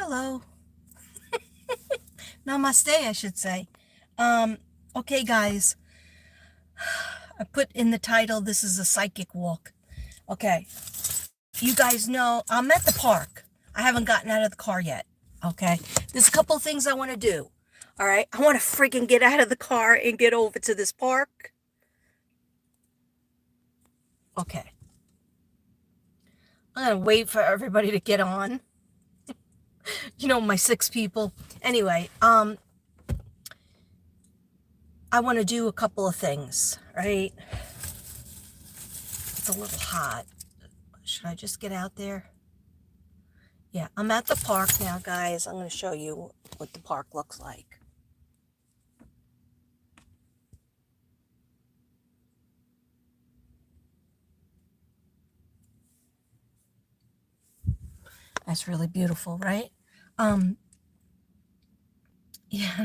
hello. Namaste, I should say. Okay, guys. I put in the title, this is a psychic walk. Okay. You guys know I'm at the park. I haven't gotten out of the car yet. Okay. There's a couple of things I want to do. All right. I want to freaking get out of the car and get over to this park. Okay. I'm going to wait for everybody to get on. You know, my 6 people. Anyway, I want to do a couple of things, right? It's a little hot. Should I just get out there? Yeah, I'm at the park now, guys. I'm going to show you what the park looks like. That's really beautiful, right? Yeah,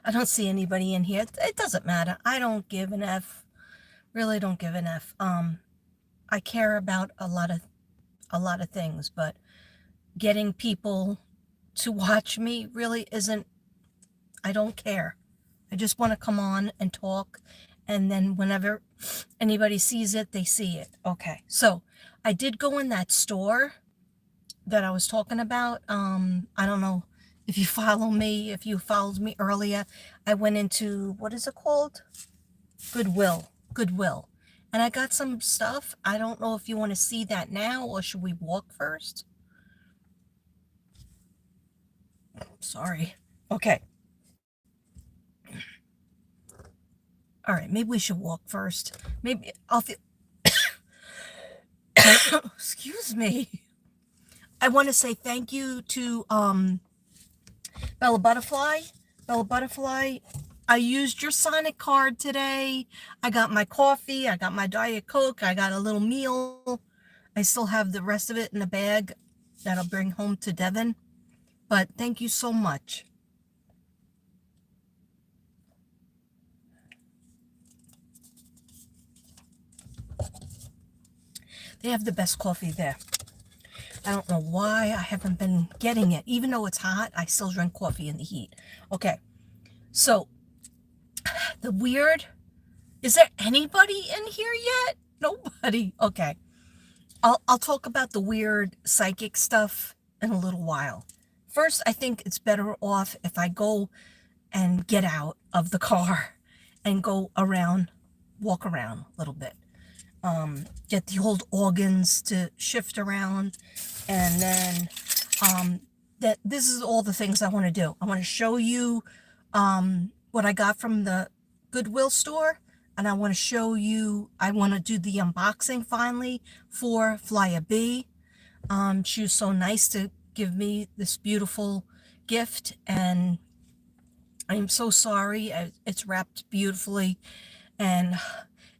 I don't see anybody in here. It doesn't matter. I don't give an F. Really don't give an F. I care about a lot of things, but getting people to watch me really isn't, I don't care. I just want to come on and talk, and then whenever anybody sees it, they see it. Okay, so I did go in that store that I was talking about. I don't know if you follow me, if you followed me earlier. I went into, what is it called? Goodwill. And I got some stuff. I don't know if you want to see that now, or should we walk first? Sorry. Okay. All right, maybe we should walk first. Maybe I'll feel... Excuse me. I want to say thank you to Bella Butterfly. I used your Sonic card today. I got my coffee. I got my Diet Coke. I got a little meal. I still have the rest of it in a bag that I'll bring home to Devin. But thank you so much. They have the best coffee there. I don't know why I haven't been getting it. Even though it's hot, I still drink coffee in the heat. Okay, so the weird, is there anybody in here yet? Nobody. Okay, I'll talk about the weird psychic stuff in a little while. First, I think it's better off if I go and get out of the car and go around, walk around a little bit. Get the old organs to shift around, and then this is all the things I want to do. I want to show you what I got from the Goodwill store, and I want to show you, I want to do the unboxing finally for Flyer B. She was so nice to give me this beautiful gift, and I'm so sorry. It's wrapped beautifully, and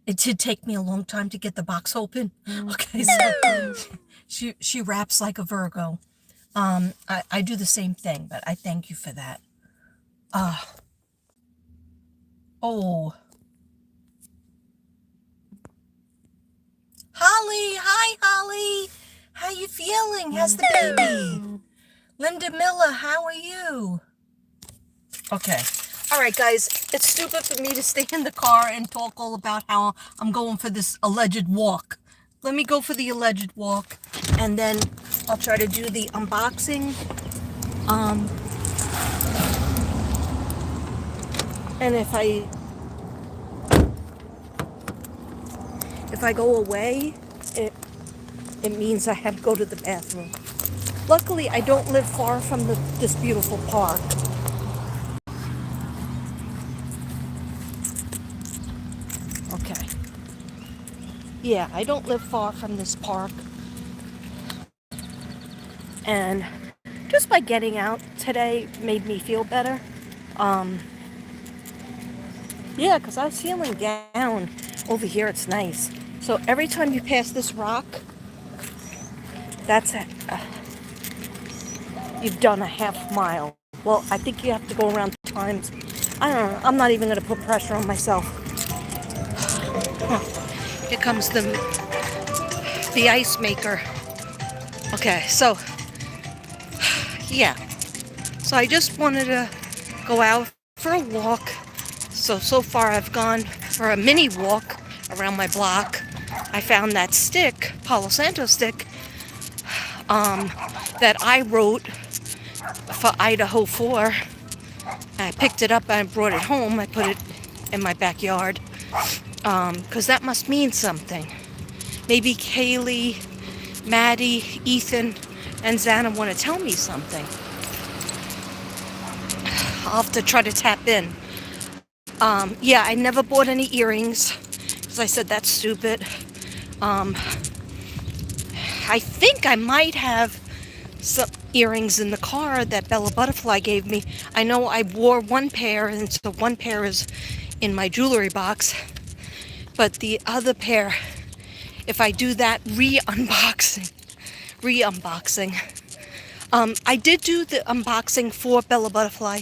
it did take me a long time to get the box open. Okay, so she wraps like a Virgo. I do the same thing, but I thank you for that. Oh. Holly, hi Holly. How you feeling? How's the baby? Linda Miller, how are you? Okay. All right, guys, it's stupid for me to stay in the car and talk all about how I'm going for this alleged walk. Let me go for the alleged walk, and then I'll try to do the unboxing. And if I go away, it means I have to go to the bathroom. Luckily, I don't live far from this beautiful park. Okay. Yeah, I don't live far from this park. And just by getting out today made me feel better. Yeah, because I was feeling down. Over here, it's nice. So every time you pass this rock, that's it. You've done a half mile. Well, I think you have to go around 2 times. I don't know. I'm not even going to put pressure on myself. Here comes the ice maker. Okay, so yeah. So I just wanted to go out for a walk. So far I've gone for a mini walk around my block. I found that stick, Palo Santo stick, that I wrote for Idaho 4. I picked it up and brought it home. I put it in my backyard because that must mean something. Maybe Kaylee, Maddie, Ethan, and Xana want to tell me something. I'll have to try to tap in. Yeah, I never bought any earrings because I said that's stupid. I think I might have some earrings in the car that Bella Butterfly gave me. I know I wore one pair, and so one pair is in my jewelry box. But the other pair, if I do that re-unboxing, I did do the unboxing for Bella Butterfly,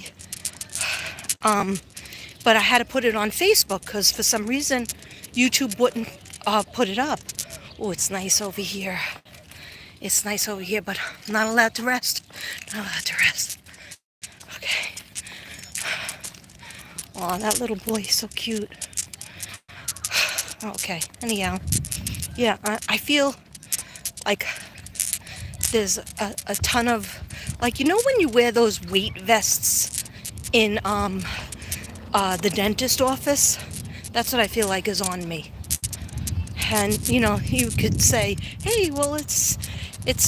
but I had to put it on Facebook because for some reason YouTube wouldn't put it up. Oh, it's nice over here. It's nice over here, but I'm not allowed to rest. Not allowed to rest. Okay. Oh, that little boy is so cute. Okay, anyhow. Yeah, I feel like there's a ton of, like, you know when you wear those weight vests in the dentist office? That's what I feel like is on me. And, you know, you could say, hey, well, it's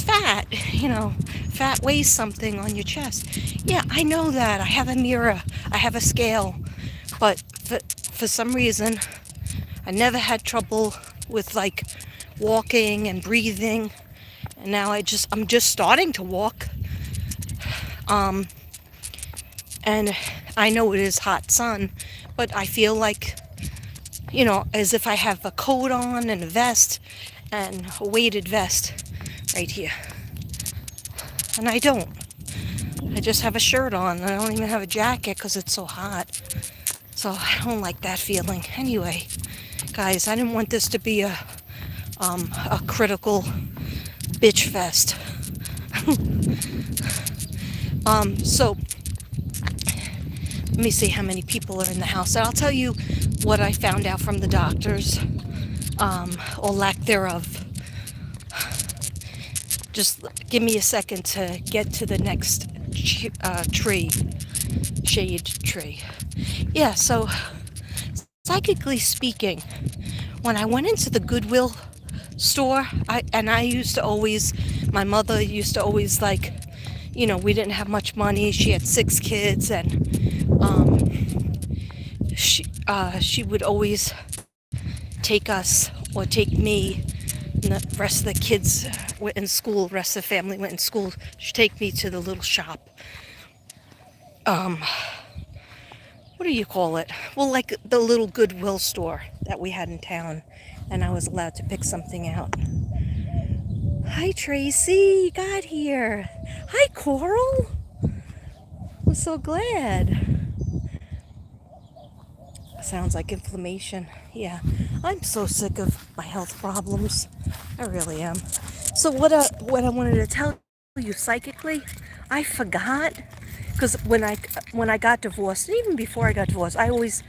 fat, you know, fat weighs something on your chest. Yeah, I know that. I have a mirror. I have a scale. But for some reason, I never had trouble with, like, walking and breathing. And now I'm just starting to walk. And I know it is hot sun, but I feel like, you know, as if I have a coat on and a vest and a weighted vest right here. And I don't. I just have a shirt on. I don't even have a jacket because it's so hot. So I don't like that feeling. Anyway, guys, I didn't want this to be a critical bitch fest. So let me see how many people are in the house. And I'll tell you what I found out from the doctors, or lack thereof. Just give me a second to get to the next shade tree. Yeah, so psychically speaking, when I went into the Goodwill store, my mother used to always, like, you know, we didn't have much money. She had 6 kids, and she would always take us, or take me, and the rest of the kids went in school, the rest of the family went in school. She'd take me to the little shop. What do you call it? Well, like the little Goodwill store that we had in town, and I was allowed to pick something out. Hi, Tracy, you got here. Hi, Coral. I'm so glad. Sounds like inflammation. Yeah, I'm so sick of my health problems. I really am. So what I wanted to tell you psychically, I forgot, because when I got divorced, and even before I got divorced, I always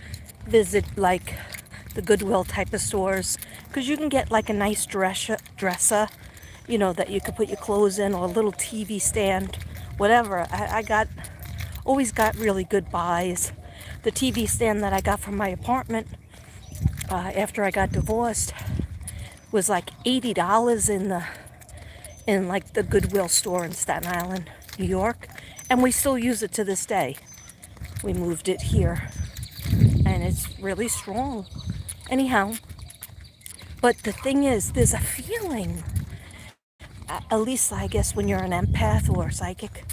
visit, like, the Goodwill type of stores, because you can get, like, a nice dresser, you know, that you could put your clothes in, or a little TV stand, whatever. I always got really good buys. The TV stand that I got from my apartment after I got divorced was like $80 in like the Goodwill store in Staten Island, New York, and we still use it to this day. We moved it here, and it's really strong. Anyhow, but the thing is, there's a feeling, at least I guess when you're an empath or psychic,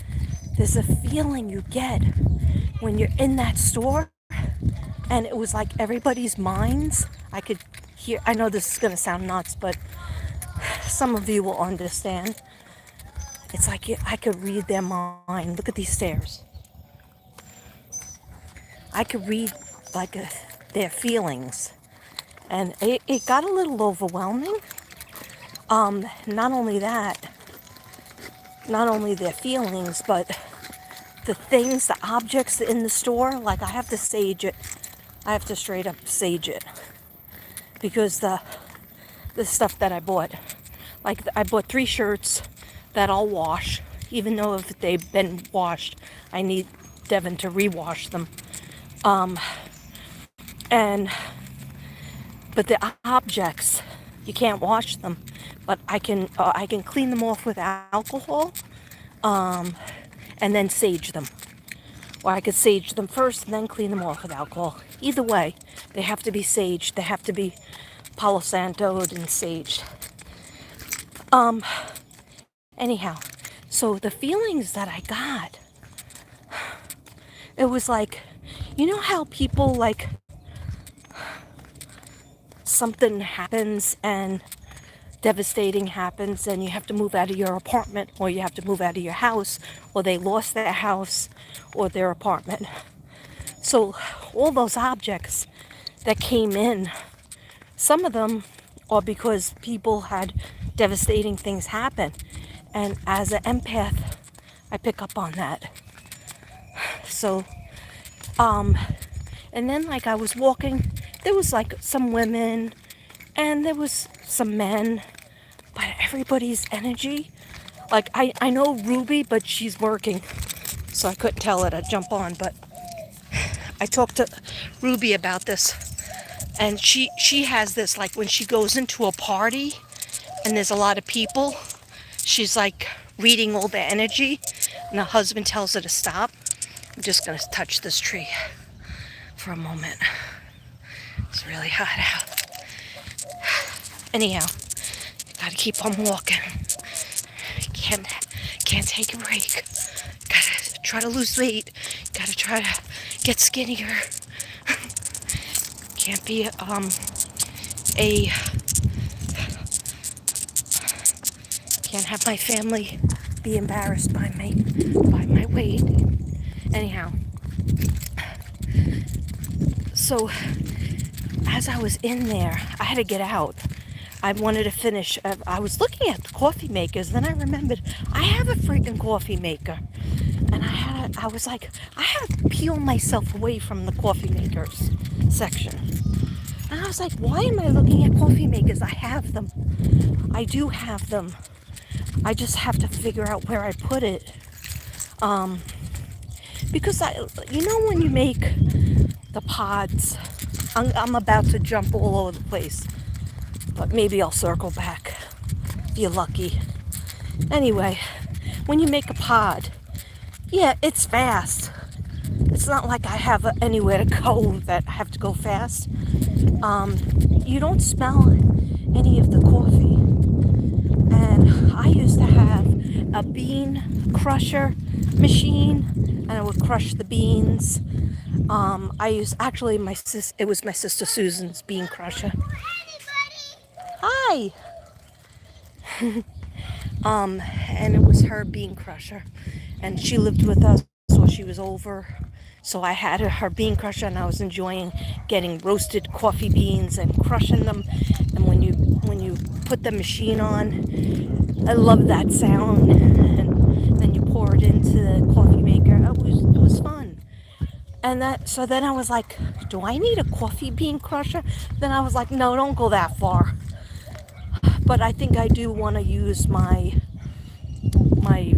there's a feeling you get when you're in that store, and it was like everybody's minds. I could hear, I know this is going to sound nuts, but some of you will understand. It's like I could read their mind. Look at these stairs. I could read, like, their feelings. And it got a little overwhelming. Not only that, not only their feelings, but the things, the objects in the store. Like I have to sage it. I have to straight up sage it because the stuff that I bought, like I bought 3 shirts that I'll wash, even though if they've been washed, I need Devin to rewash them. And but the objects, you can't wash them, but I can clean them off with alcohol, and then sage them. Or I could sage them first and then clean them off with alcohol. Either way, they have to be saged. They have to be Palo Santo'd and saged. Anyhow, so the feelings that I got, it was like, you know how people like something happens and devastating happens and you have to move out of your apartment, or you have to move out of your house, or they lost their house or their apartment. So all those objects that came in, some of them are because people had devastating things happen. And as an empath, I pick up on that. So, and then like I was walking, there was like some women and there was some men, but everybody's energy, like I know Ruby, but she's working, so I couldn't tell her to jump on, but I talked to Ruby about this, and she has this, like when she goes into a party and there's a lot of people, she's like reading all their energy, and the husband tells her to stop. I'm just gonna touch this tree for a moment. It's really hot out. Anyhow, gotta keep on walking. Can't take a break. Gotta try to lose weight. Gotta try to get skinnier. Can't be can't have my family be embarrassed by my weight. Anyhow, so as I was in there, I had to get out. I wanted to finish. I was looking at the coffee makers, then I remembered I have a freaking coffee maker, and I was like, I had to peel myself away from the coffee makers section. And I was like, why am I looking at coffee makers? I have them. I do have them. I just have to figure out where I put it. Because when you make the pods, I'm about to jump all over the place, but maybe I'll circle back if you're lucky. Anyway, when you make a pod, yeah, it's fast. It's not like I have anywhere to go that I have to go fast. You don't smell any of the coffee. And I used to have a bean crusher machine, and I would crush the beans. It was my sister Susan's bean crusher. Hi. And it was her bean crusher, and she lived with us while she was over. So I had her bean crusher, and I was enjoying getting roasted coffee beans and crushing them. And when you put the machine on, I love that sound. And then you pour it into the coffee maker. It was fun. And so then I was like, do I need a coffee bean crusher? Then I was like, no, don't go that far. But I think I do want to use my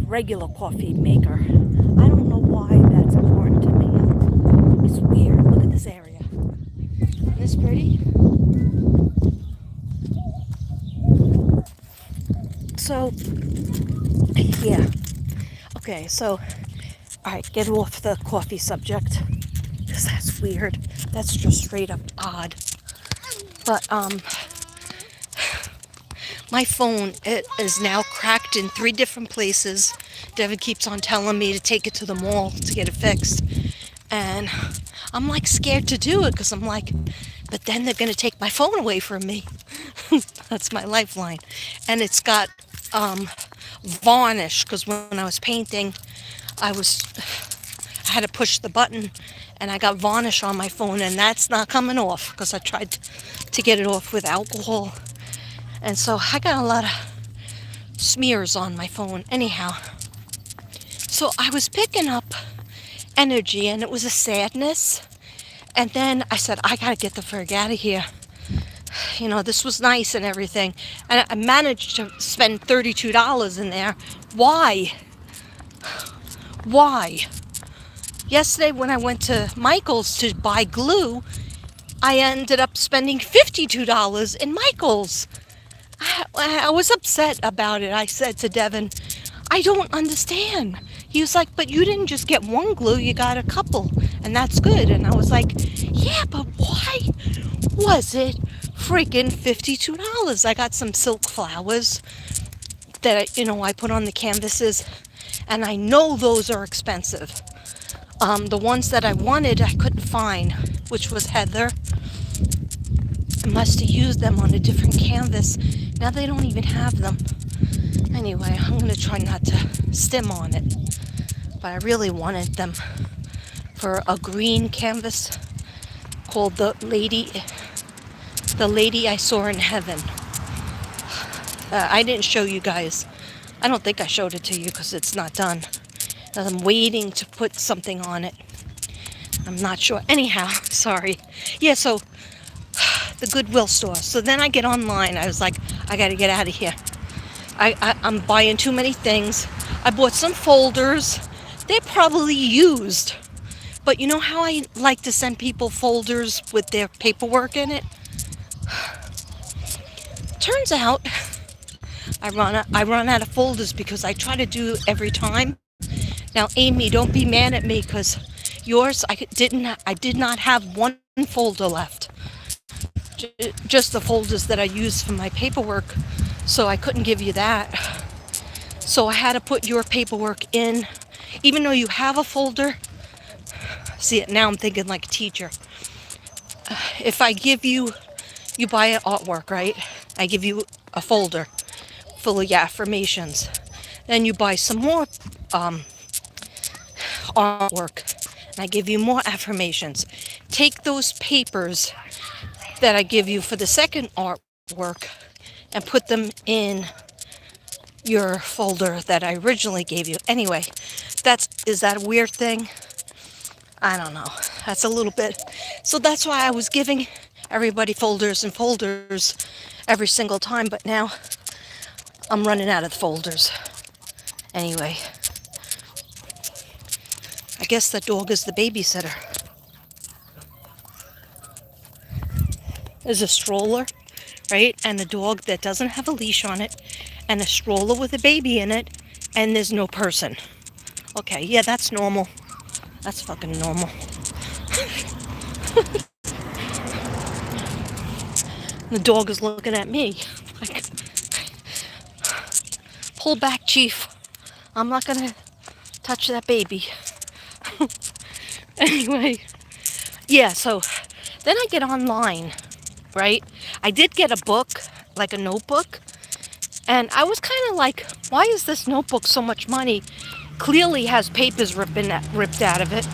regular coffee maker. I don't know why that's important to me. It's weird. Look at this area. Isn't this pretty? So, yeah. Okay, so, alright, get off the coffee subject, because that's weird. That's just straight up odd. But, my phone, it is now cracked in 3 different places. Devin keeps on telling me to take it to the mall to get it fixed. And I'm like scared to do it, because I'm like, but then they're going to take my phone away from me. That's my lifeline. And it's got varnish, because when I was painting, I had to push the button, and I got varnish on my phone, and that's not coming off, because I tried to get it off with alcohol. And so I got a lot of smears on my phone. Anyhow, so I was picking up energy and it was a sadness. And then I said, I gotta get the frig out of here. You know, this was nice and everything. And I managed to spend $32 in there. Why? Why? Yesterday when I went to Michael's to buy glue, I ended up spending $52 in Michael's. I was upset about it. I said to Devin, I don't understand. He was like, but you didn't just get one glue, you got a couple, and that's good. And I was like, yeah, but why was it freaking $52? I got some silk flowers that, I put on the canvases, and I know those are expensive. The ones that I wanted, I couldn't find, which was heather. I must have used them on a different canvas. Now they don't even have them. Anyway, I'm going to try not to stim on it. But I really wanted them for a green canvas called the lady I saw in heaven. I didn't show you guys. I don't think I showed it to you because it's not done. I'm waiting to put something on it. I'm not sure. Anyhow, sorry. Yeah, so the Goodwill store. So then I get online. I was like, I got to get out of here. I'm buying too many things. I bought some folders. They're probably used. But you know how I like to send people folders with their paperwork in it? Turns out I run out of folders because I try to do every time. Now, Amy, don't be mad at me because yours, I did not have one folder left. Just the folders that I use for my paperwork, so I couldn't give you that. So I had to put your paperwork in, even though you have a folder. See, now I'm thinking like a teacher. If I give you buy an artwork, right? I give you a folder full of your affirmations. Then you buy some more artwork, and I give you more affirmations. Take those papers that I give you for the second artwork and put them in your folder that I originally gave you. Anyway, is that a weird thing? I don't know. That's a little bit. So that's why I was giving everybody folders and folders every single time, but now I'm running out of folders. Anyway, I guess the dog is the babysitter. There's a stroller, right? And a dog that doesn't have a leash on it, and a stroller with a baby in it, and there's no person. Okay, yeah, that's normal. That's fucking normal. The dog is looking at me like, pull back, Chief. I'm not gonna touch that baby. Anyway, yeah, so then I get online, right? I did get a book, like a notebook, and I was kind of like, why is this notebook so much money? Clearly has papers ripped out of it.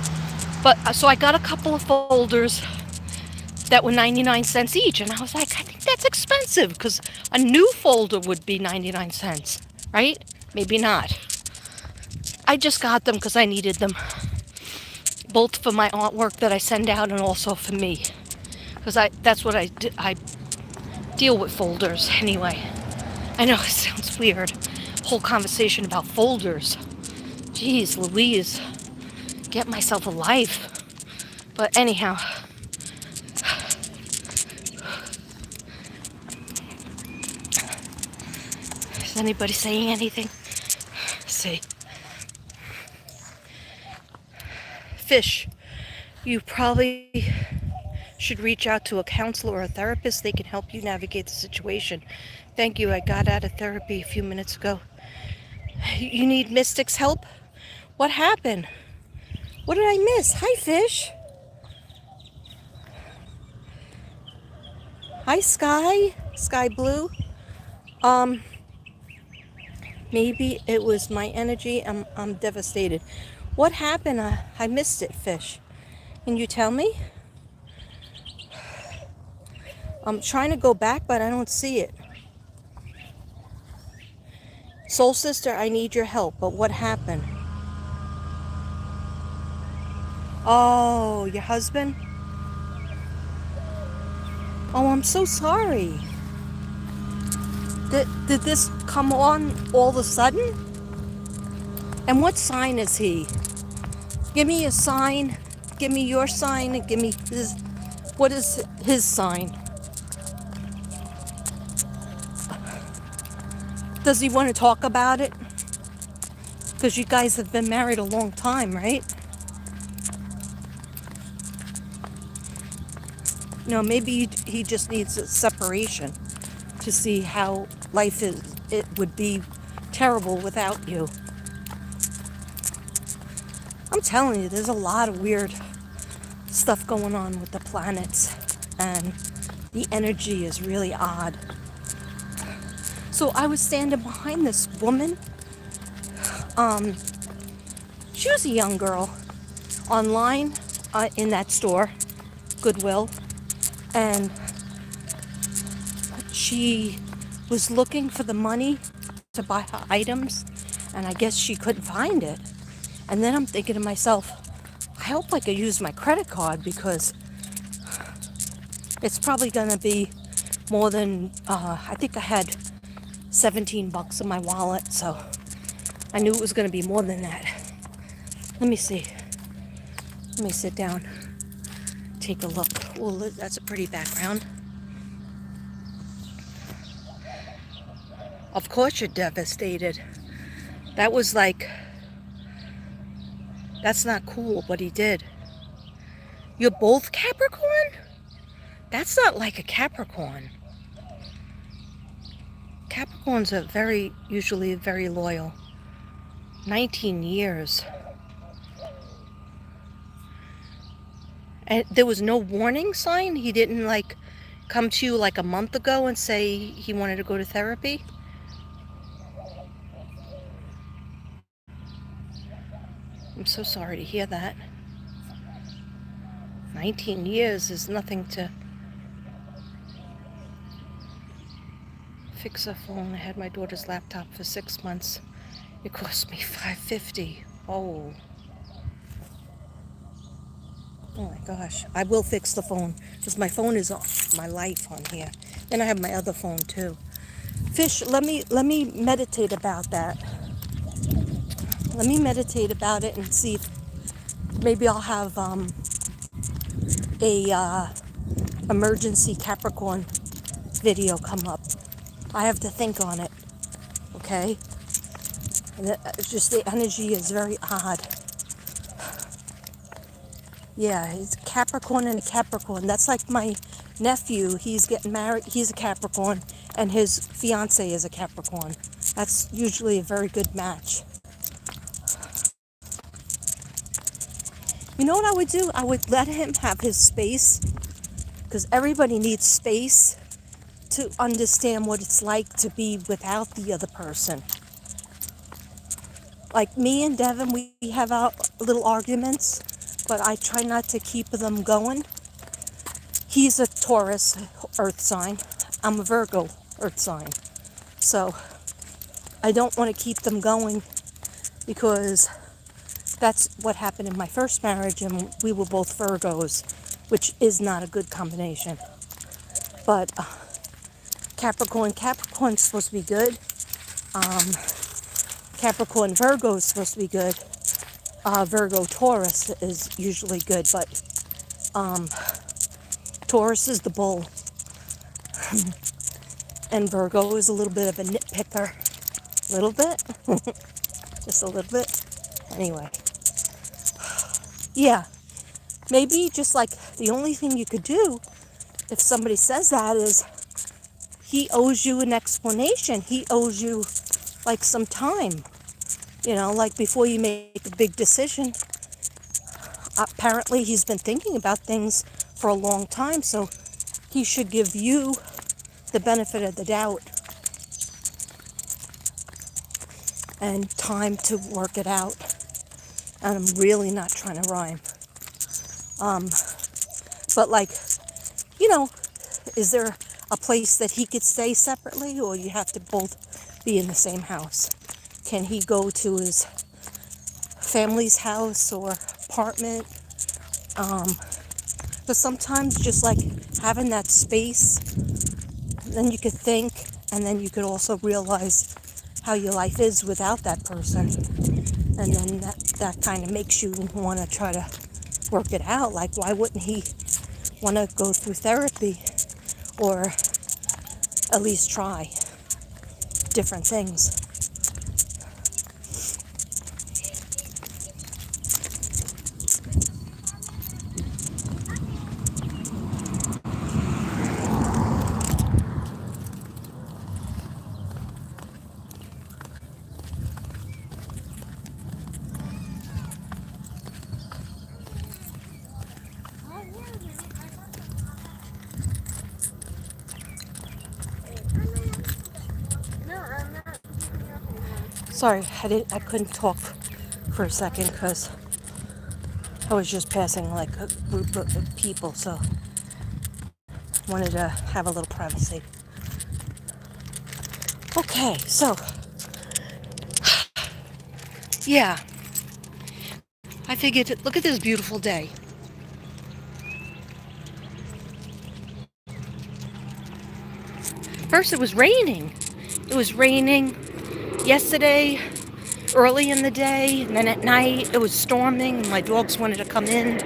But so I got a couple of folders that were 99 cents each, and I was like, I think that's expensive because a new folder would be 99 cents, right? Maybe not. I just got them because I needed them, both for my artwork that I send out and also for me, because that's what I deal with folders anyway. I know it sounds weird, whole conversation about folders. Jeez Louise, get myself a life. But anyhow, is anybody saying anything? Let's see. Fish, you probably should reach out to a counselor or a therapist. They can help you navigate the situation. Thank you. I got out of therapy a few minutes ago. You need Mystic's help? What happened? What did I miss? Hi, Fish. Hi, Sky Blue. Maybe it was my energy. I'm devastated. What happened? I missed it, Fish. Can you tell me? I'm trying to go back, but I don't see it. Soul sister, I need your help, but what happened? Oh, your husband? Oh, I'm so sorry. Did this come on all of a sudden? And what sign is he? Give me a sign. Give me your sign and give me his. What is his sign? Does he want to talk about it? Because you guys have been married a long time, right? No, maybe he just needs a separation to see how life is. It would be terrible without you. I'm telling you, there's a lot of weird stuff going on with the planets, and the energy is really odd. So I was standing behind this woman. She was a young girl online in that store, Goodwill, and she was looking for the money to buy her items, and I guess she couldn't find it. And then I'm thinking to myself, I hope I could use my credit card, because it's probably going to be more than, I think I had $17 in my wallet, so I knew it was going to be more than that. Let me see. Let me sit down, take a look. Well, that's a pretty background. Of course you're devastated. That was like, that's not cool what he did. You're both Capricorn? That's not like a Capricorn. Capricorns are usually very loyal. 19 years. And there was no warning sign? He didn't like come to you like a month ago and say he wanted to go to therapy? I'm so sorry to hear that. 19 years is nothing to fix a phone. I had my daughter's laptop for 6 months. It cost me $550. Oh. Oh my gosh. I will fix the phone, because my phone is on my life on here. And I have my other phone too. Fish, let me meditate about that. Let me meditate about it and see if maybe I'll have a emergency Capricorn video come up. I have to think on it, okay? And it's just the energy is very odd. Yeah, it's Capricorn and a Capricorn. That's like my nephew. He's getting married. He's a Capricorn, and his fiance is a Capricorn. That's usually a very good match. You know what I would do? I would let him have his space, because everybody needs space to understand what it's like to be without the other person. Like me and Devin, we have our little arguments, but I try not to keep them going. He's a Taurus earth sign. I'm a Virgo earth sign. So I don't want to keep them going, because that's what happened in my first marriage, and we were both Virgos, which is not a good combination. But Capricorn's supposed to be good. Capricorn Virgo is supposed to be good. Virgo Taurus is usually good, but Taurus is the bull. And Virgo is a little bit of a nitpicker. A little bit. Just a little bit. Anyway. Yeah. Maybe just like the only thing you could do if somebody says that is he owes you an explanation. He owes you like some time. You know, like before you make a big decision. Apparently he's been thinking about things for a long time, so he should give you the benefit of the doubt and time to work it out. And I'm really not trying to rhyme. But like, you know, is there a place that he could stay separately, or you have to both be in the same house? Can he go to his family's house or apartment? But sometimes just like having that space, then you could think, and then you could also realize how your life is without that person. And then that kind of makes you want to try to work it out. Like, why wouldn't he want to go through therapy, or at least try different things? Sorry, I couldn't talk for a second because I was just passing like a group of people, so wanted to have a little privacy. Okay, so yeah, I figured, look at this beautiful day. First, it was raining. It was raining yesterday, early in the day, and then at night it was storming. My dogs wanted to come in,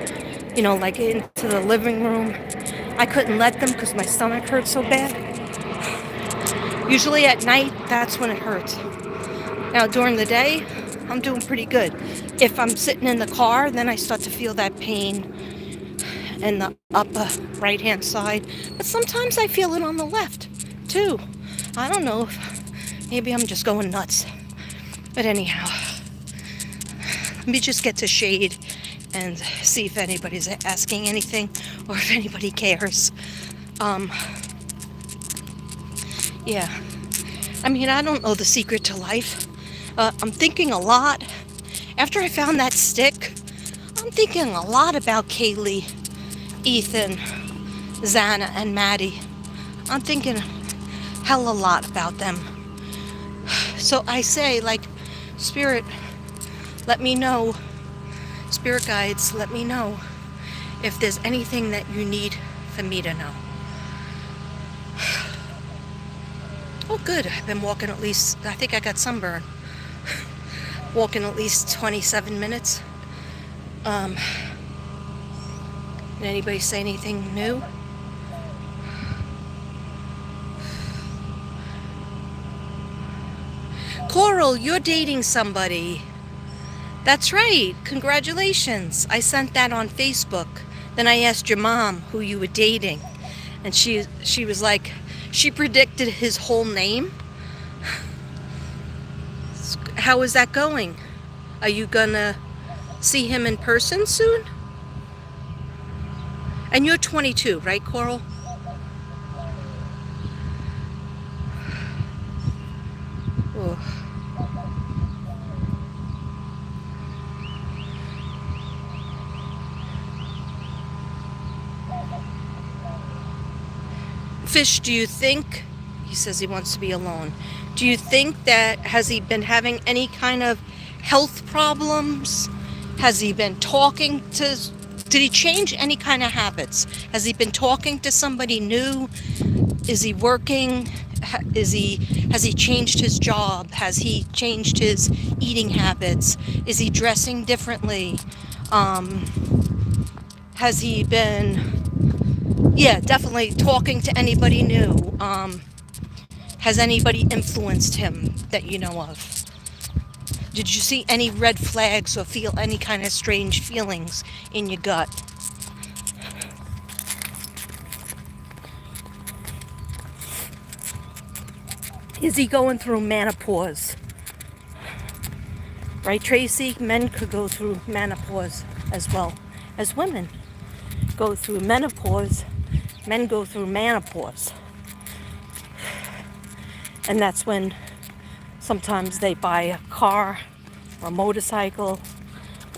like into the living room. I couldn't let them because my stomach hurt so bad. Usually at night, that's when it hurts. Now during the day, I'm doing pretty good. If I'm sitting in the car, then I start to feel that pain in the upper right-hand side. But sometimes I feel it on the left, too. I don't know. Maybe I'm just going nuts. But anyhow, let me just get to shade and see if anybody's asking anything or if anybody cares. Yeah. I mean, I don't know the secret to life. I'm thinking a lot. After I found that stick, I'm thinking a lot about Kaylee, Ethan, Xana, and Maddie. I'm thinking hell a lot about them. So I say, like, Spirit, let me know. Spirit guides, let me know if there's anything that you need for me to know. Oh, good. I've been walking at least, I think I got sunburn. Walking at least 27 minutes. Did anybody say anything new? Coral, you're dating somebody. That's right. Congratulations. I sent that on Facebook. Then I asked your mom who you were dating. And she was like, she predicted his whole name. How is that going? Are you gonna see him in person soon? And you're 22, right, Coral? Oh. Fish, do you think, he says he wants to be alone. Do you think that, has he been having any kind of health problems? Has he been talking to, did he change any kind of habits? Has he been talking to somebody new? Is he working? Has he changed his job? Has he changed his eating habits? Is he dressing differently? Has he been, yeah, definitely talking to anybody new? Has anybody influenced him that you know of? Did you see any red flags or feel any kind of strange feelings in your gut? Is he going through menopause? Right, Tracy? Men could go through menopause as well as women go through menopause. Men go through menopause. And that's when sometimes they buy a car or a motorcycle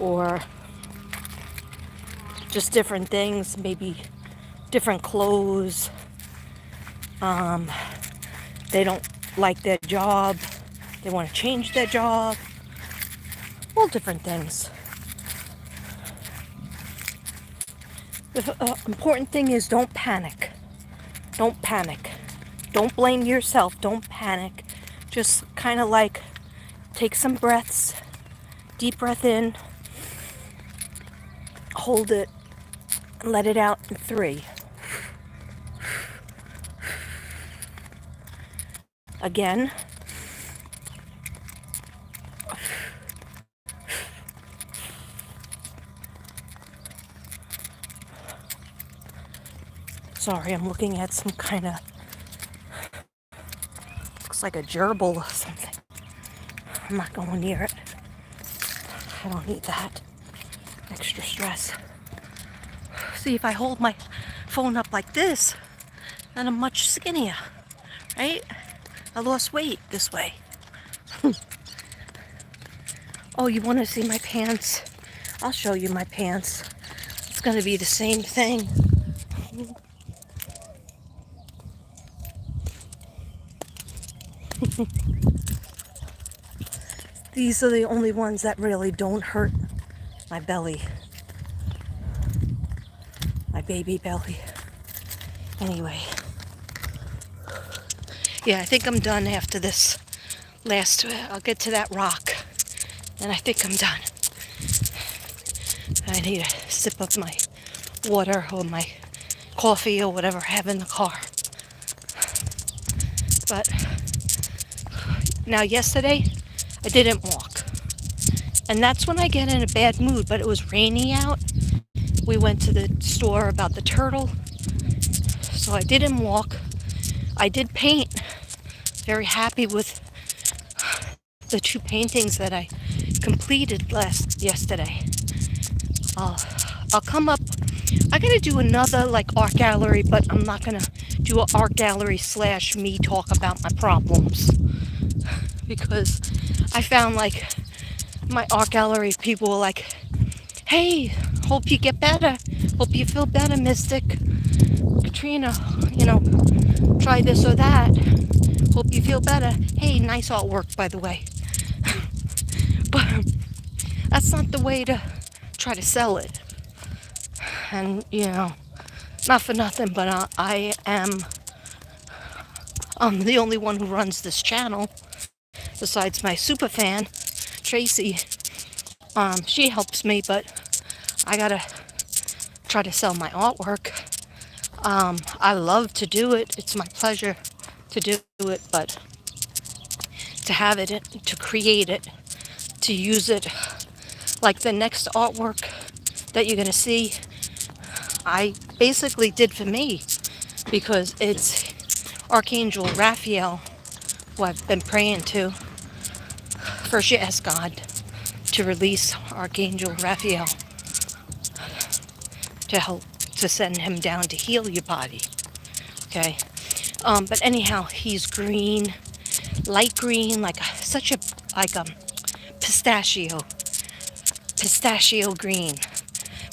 or just different things, maybe different clothes. They don't like their job. They want to change their job. All different things. The important thing is don't panic. Don't panic. Don't blame yourself. Don't panic. Just kind of like take some breaths. Deep breath in. Hold it. And let it out in 3. Again. Sorry, I'm looking at some kind of, looks like a gerbil or something. I'm not going near it. I don't need that. Extra stress. See, if I hold my phone up like this, then I'm much skinnier, right? I lost weight this way. Oh, you want to see my pants? I'll show you my pants. It's going to be the same thing. These are the only ones that really don't hurt my belly. My baby belly. Anyway. Yeah, I think I'm done after this last. I'll get to that rock. And I think I'm done. I need to sip up my water or my coffee or whatever I have in the car. But now yesterday, I didn't walk. And that's when I get in a bad mood, but it was rainy out. We went to the store about the turtle. So I didn't walk. I did paint. Very happy with the 2 paintings that I completed yesterday. I'll come up. I gotta do another like art gallery, but I'm not gonna do an art gallery / me talk about my problems, because I found like my art gallery people were like, hey, hope you get better, hope you feel better, Mystic Katrina, try this or that, hope you feel better. Hey, nice artwork, by the way. But that's not the way to try to sell it. And not for nothing, but I'm the only one who runs this channel besides my super fan Tracy. She helps me, but I gotta try to sell my artwork. I love to do it. It's my pleasure to do it, but to have it, to create it, to use it, like the next artwork that you're gonna see, I basically did for me, because it's Archangel Raphael, who I've been praying to. First you ask God to release Archangel Raphael to help, to send him down to heal your body. Okay? But anyhow, he's green, light green, like such a pistachio green.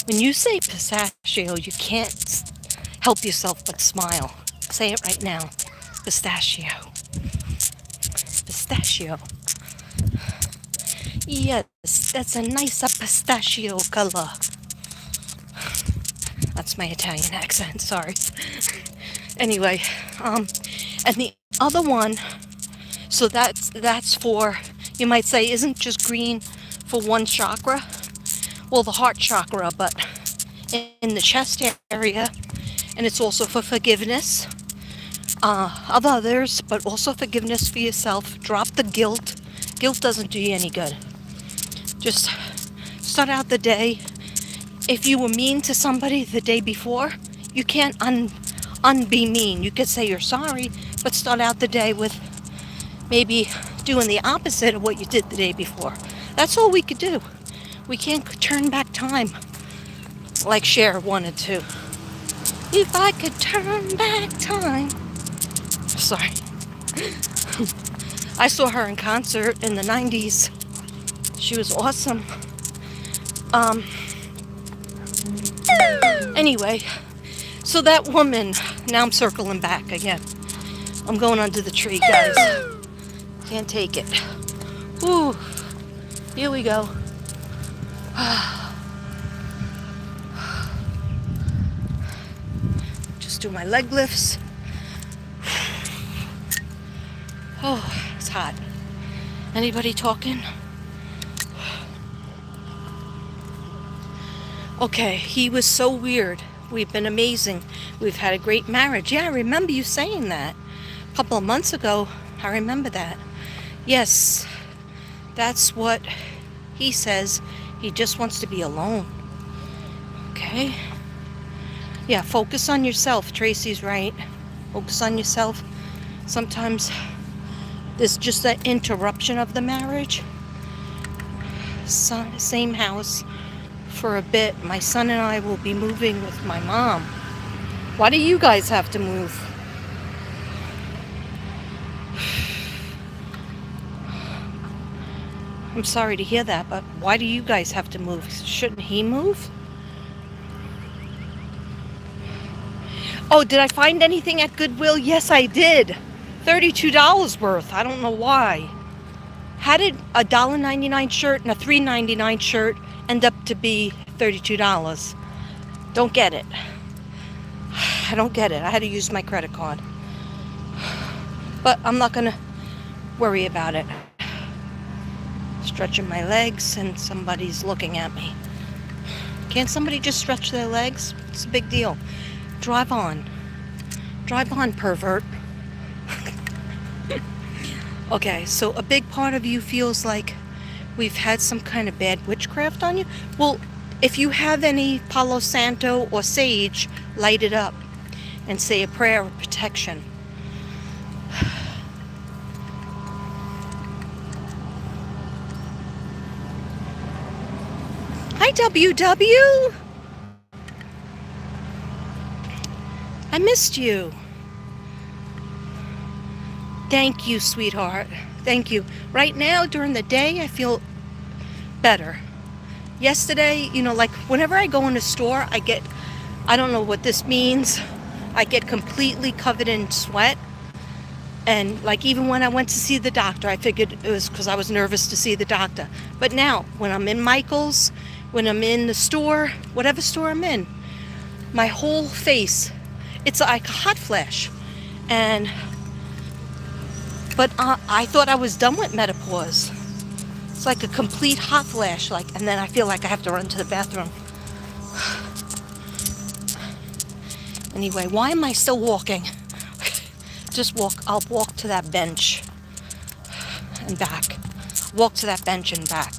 When you say pistachio, you can't help yourself but smile. Say it right now. Pistachio. Pistachio. Yes, that's a nice pistachio color. That's my Italian accent, sorry. Anyway, and the other one, so that's for, you might say, isn't just green for one chakra? Well, the heart chakra, but in the chest area, and it's also for forgiveness of others, but also forgiveness for yourself. Drop the guilt. Guilt doesn't do you any good. Just start out the day. If you were mean to somebody the day before, you can't unbe mean. You could say you're sorry, but start out the day with maybe doing the opposite of what you did the day before. That's all we could do. We can't turn back time like Cher wanted to. If I could turn back time. Sorry. I saw her in concert in the 90s. She was awesome. Anyway, so that woman, now I'm circling back again. I'm going under the tree, guys. Can't take it. Ooh, here we go. Just do my leg lifts. Oh, it's hot. Anybody talking? Okay, he was so weird. We've been amazing. We've had a great marriage. Yeah, I remember you saying that a couple of months ago. I remember that. Yes, that's what he says. He just wants to be alone. Okay? Yeah, focus on yourself. Tracy's right. Focus on yourself. Sometimes there's just that interruption of the marriage. Same house for a bit. My son and I will be moving with my mom. Why do you guys have to move? I'm sorry to hear that, but why do you guys have to move? Shouldn't he move? Oh, did I find anything at Goodwill? Yes, I did. $32 worth. I don't know why. How did a $1.99 shirt and a $3.99 shirt end up to be $32? Don't get it. I don't get it. I had to use my credit card. But I'm not going to worry about it. Stretching my legs and somebody's looking at me. Can't somebody just stretch their legs? It's a big deal. Drive on. Drive on, pervert. Okay, so a big part of you feels like we've had some kind of bad witchcraft on you. Well, if you have any Palo Santo or sage, light it up and say a prayer of protection. Hi, WW. I missed you. Thank you, sweetheart. Thank you. Right now, during the day, I feel better. Yesterday, like whenever I go in a store, I don't know what this means. I get completely covered in sweat. And like even when I went to see the doctor, I figured it was because I was nervous to see the doctor. But now, when I'm in Michael's, when I'm in the store, whatever store I'm in, my whole face, it's like a hot flash. But I thought I was done with menopause. It's like a complete hot flash, and then I feel like I have to run to the bathroom. Anyway, why am I still walking? I'll walk to that bench and back. Walk to that bench and back.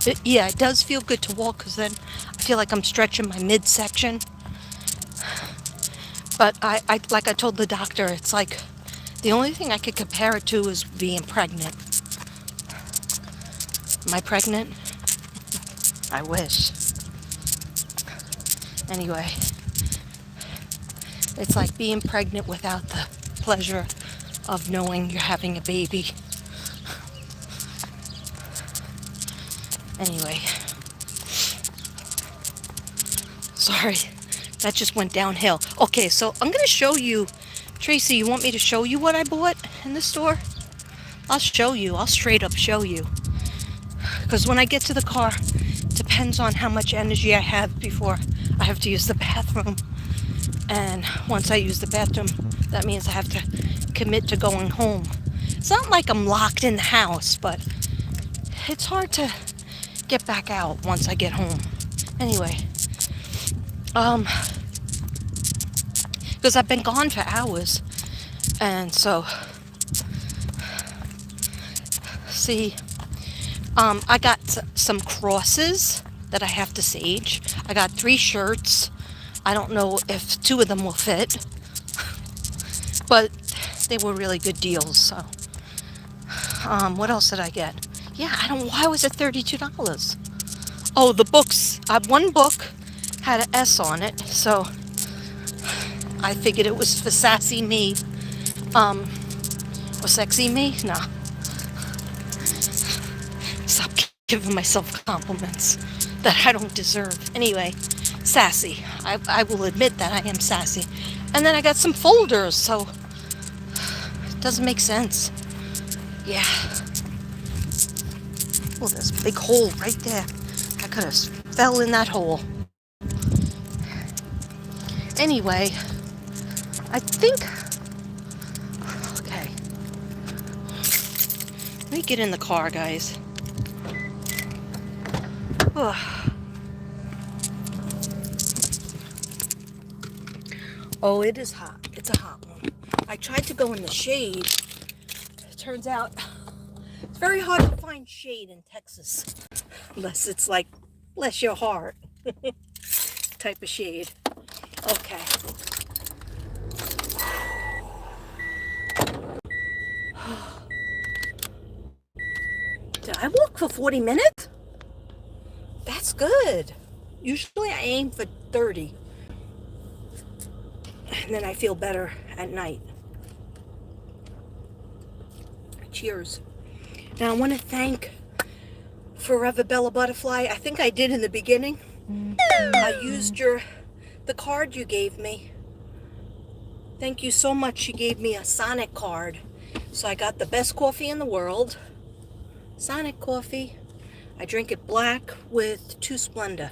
It does feel good to walk because then I feel like I'm stretching my midsection. But I like I told the doctor, it's like the only thing I could compare it to is being pregnant. Am I pregnant? I wish. Anyway, it's like being pregnant without the pleasure of knowing you're having a baby. Anyway, sorry, that just went downhill. Okay, so I'm going to show you, Tracy, you want me to show you what I bought in the store? I'll show you. I'll straight up show you. Because when I get to the car, it depends on how much energy I have before I have to use the bathroom. And once I use the bathroom, that means I have to commit to going home. It's not like I'm locked in the house, but it's hard to get back out once I get home. Anyway, because I've been gone for hours, and so see, I got some crosses that I have to sage. I got 3 shirts. I don't know if 2 of them will fit, but they were really good deals. So, what else did I get? Yeah, why was it $32? Oh, the books. One book had an S on it, so I figured it was for sassy me. Or sexy me? No. Stop giving myself compliments that I don't deserve. Anyway, sassy. I will admit that I am sassy. And then I got some folders, so it doesn't make sense. Yeah. Oh, there's a big hole right there. I could have fell in that hole. Anyway, I think, okay. Let me get in the car, guys. Oh, it is hot. It's a hot one. I tried to go in the shade. It turns out it's very hard to find shade in Texas. Unless it's like, bless your heart type of shade. Okay. Did I walk for 40 minutes? That's good. Usually I aim for 30. And then I feel better at night. Cheers. Now I want to thank Forever Bella Butterfly. I think I did in the beginning. I used the card you gave me. Thank you so much. You gave me a Sonic card. So I got the best coffee in the world. Sonic coffee. I drink it black with 2 Splenda.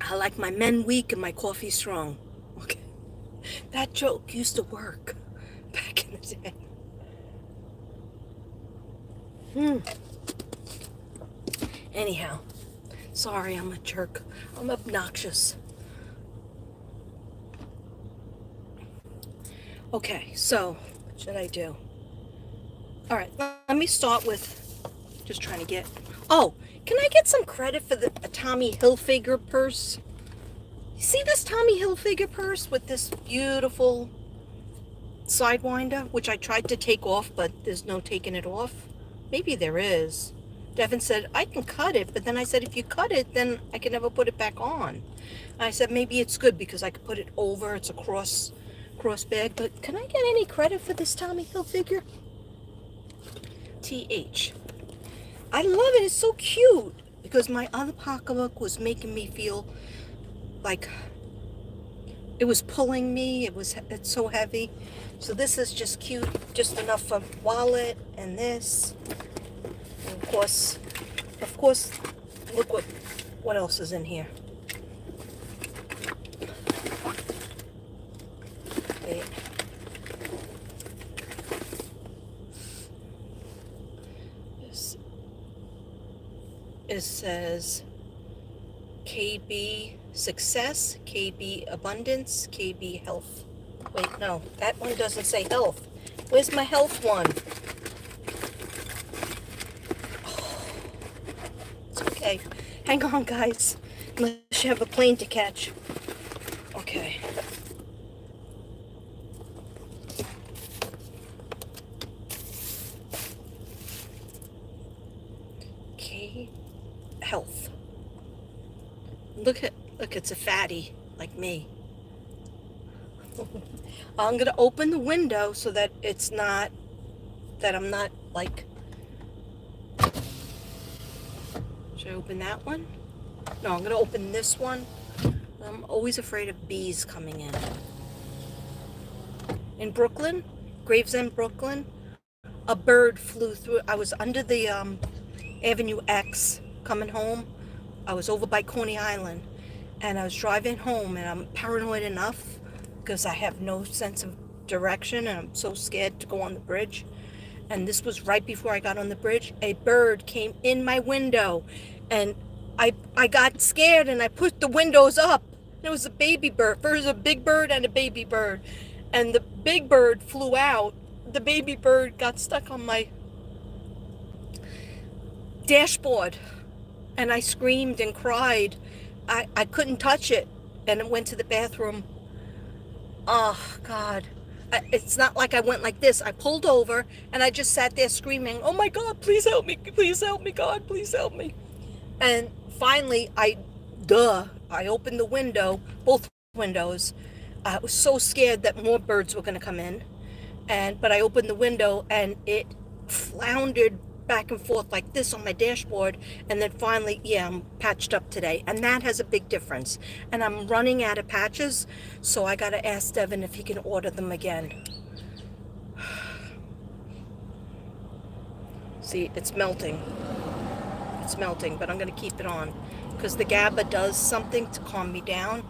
I like my men weak and my coffee strong. Okay. That joke used to work back in the day. Anyhow, sorry I'm a jerk. I'm obnoxious. Okay, so what should I do? All right, let me start with just trying to get. Oh, can I get some credit for a Tommy Hilfiger purse? You see this Tommy Hilfiger purse with this beautiful sidewinder, which I tried to take off, but there's no taking it off. Maybe there is. Devin said, I can cut it, but then I said, if you cut it, then I can never put it back on. And I said, maybe it's good because I could put it over. It's a cross bag, but can I get any credit for this Tommy Hilfiger? TH. I love it. It's so cute because my other pocketbook was making me feel like it was pulling me. It's so heavy. So this is just cute, just enough for wallet and this. And of course, look what else is in here. Wait. It says KB Success, KB Abundance, KB Health. Wait, no, that one doesn't say health. Where's my health one? Oh, it's okay. Hang on, guys. Unless you have a plane to catch. Okay. K Health. Look, it's a fatty like me. I'm gonna open the window so that I'm not like. Should I open that one? No, I'm gonna open this one. I'm always afraid of bees coming in. In Brooklyn, Gravesend, Brooklyn, a bird flew through. I was under the Avenue X coming home. I was over by Coney Island, and I was driving home, and I'm paranoid enough because I have no sense of direction, and I'm so scared to go on the bridge. And this was right before I got on the bridge. A bird came in my window, and I got scared, and I put the windows up. It was a baby bird. There's a big bird and a baby bird, and the big bird flew out. The baby bird got stuck on my dashboard, and I screamed and cried. I couldn't touch it, and it went to the bathroom. Oh, God. It's not like I went like this. I pulled over, and I just sat there screaming, oh, my God, please help me. Please help me, God, please help me. And finally, I opened the window, both windows. I was so scared that more birds were going to come in. But I opened the window, and it floundered back and forth like this on my dashboard, and then finally, I'm patched up today, and that has a big difference. And I'm running out of patches, so I gotta ask Devin if he can order them again. See, it's melting. It's melting, but I'm going to keep it on because the GABA does something to calm me down.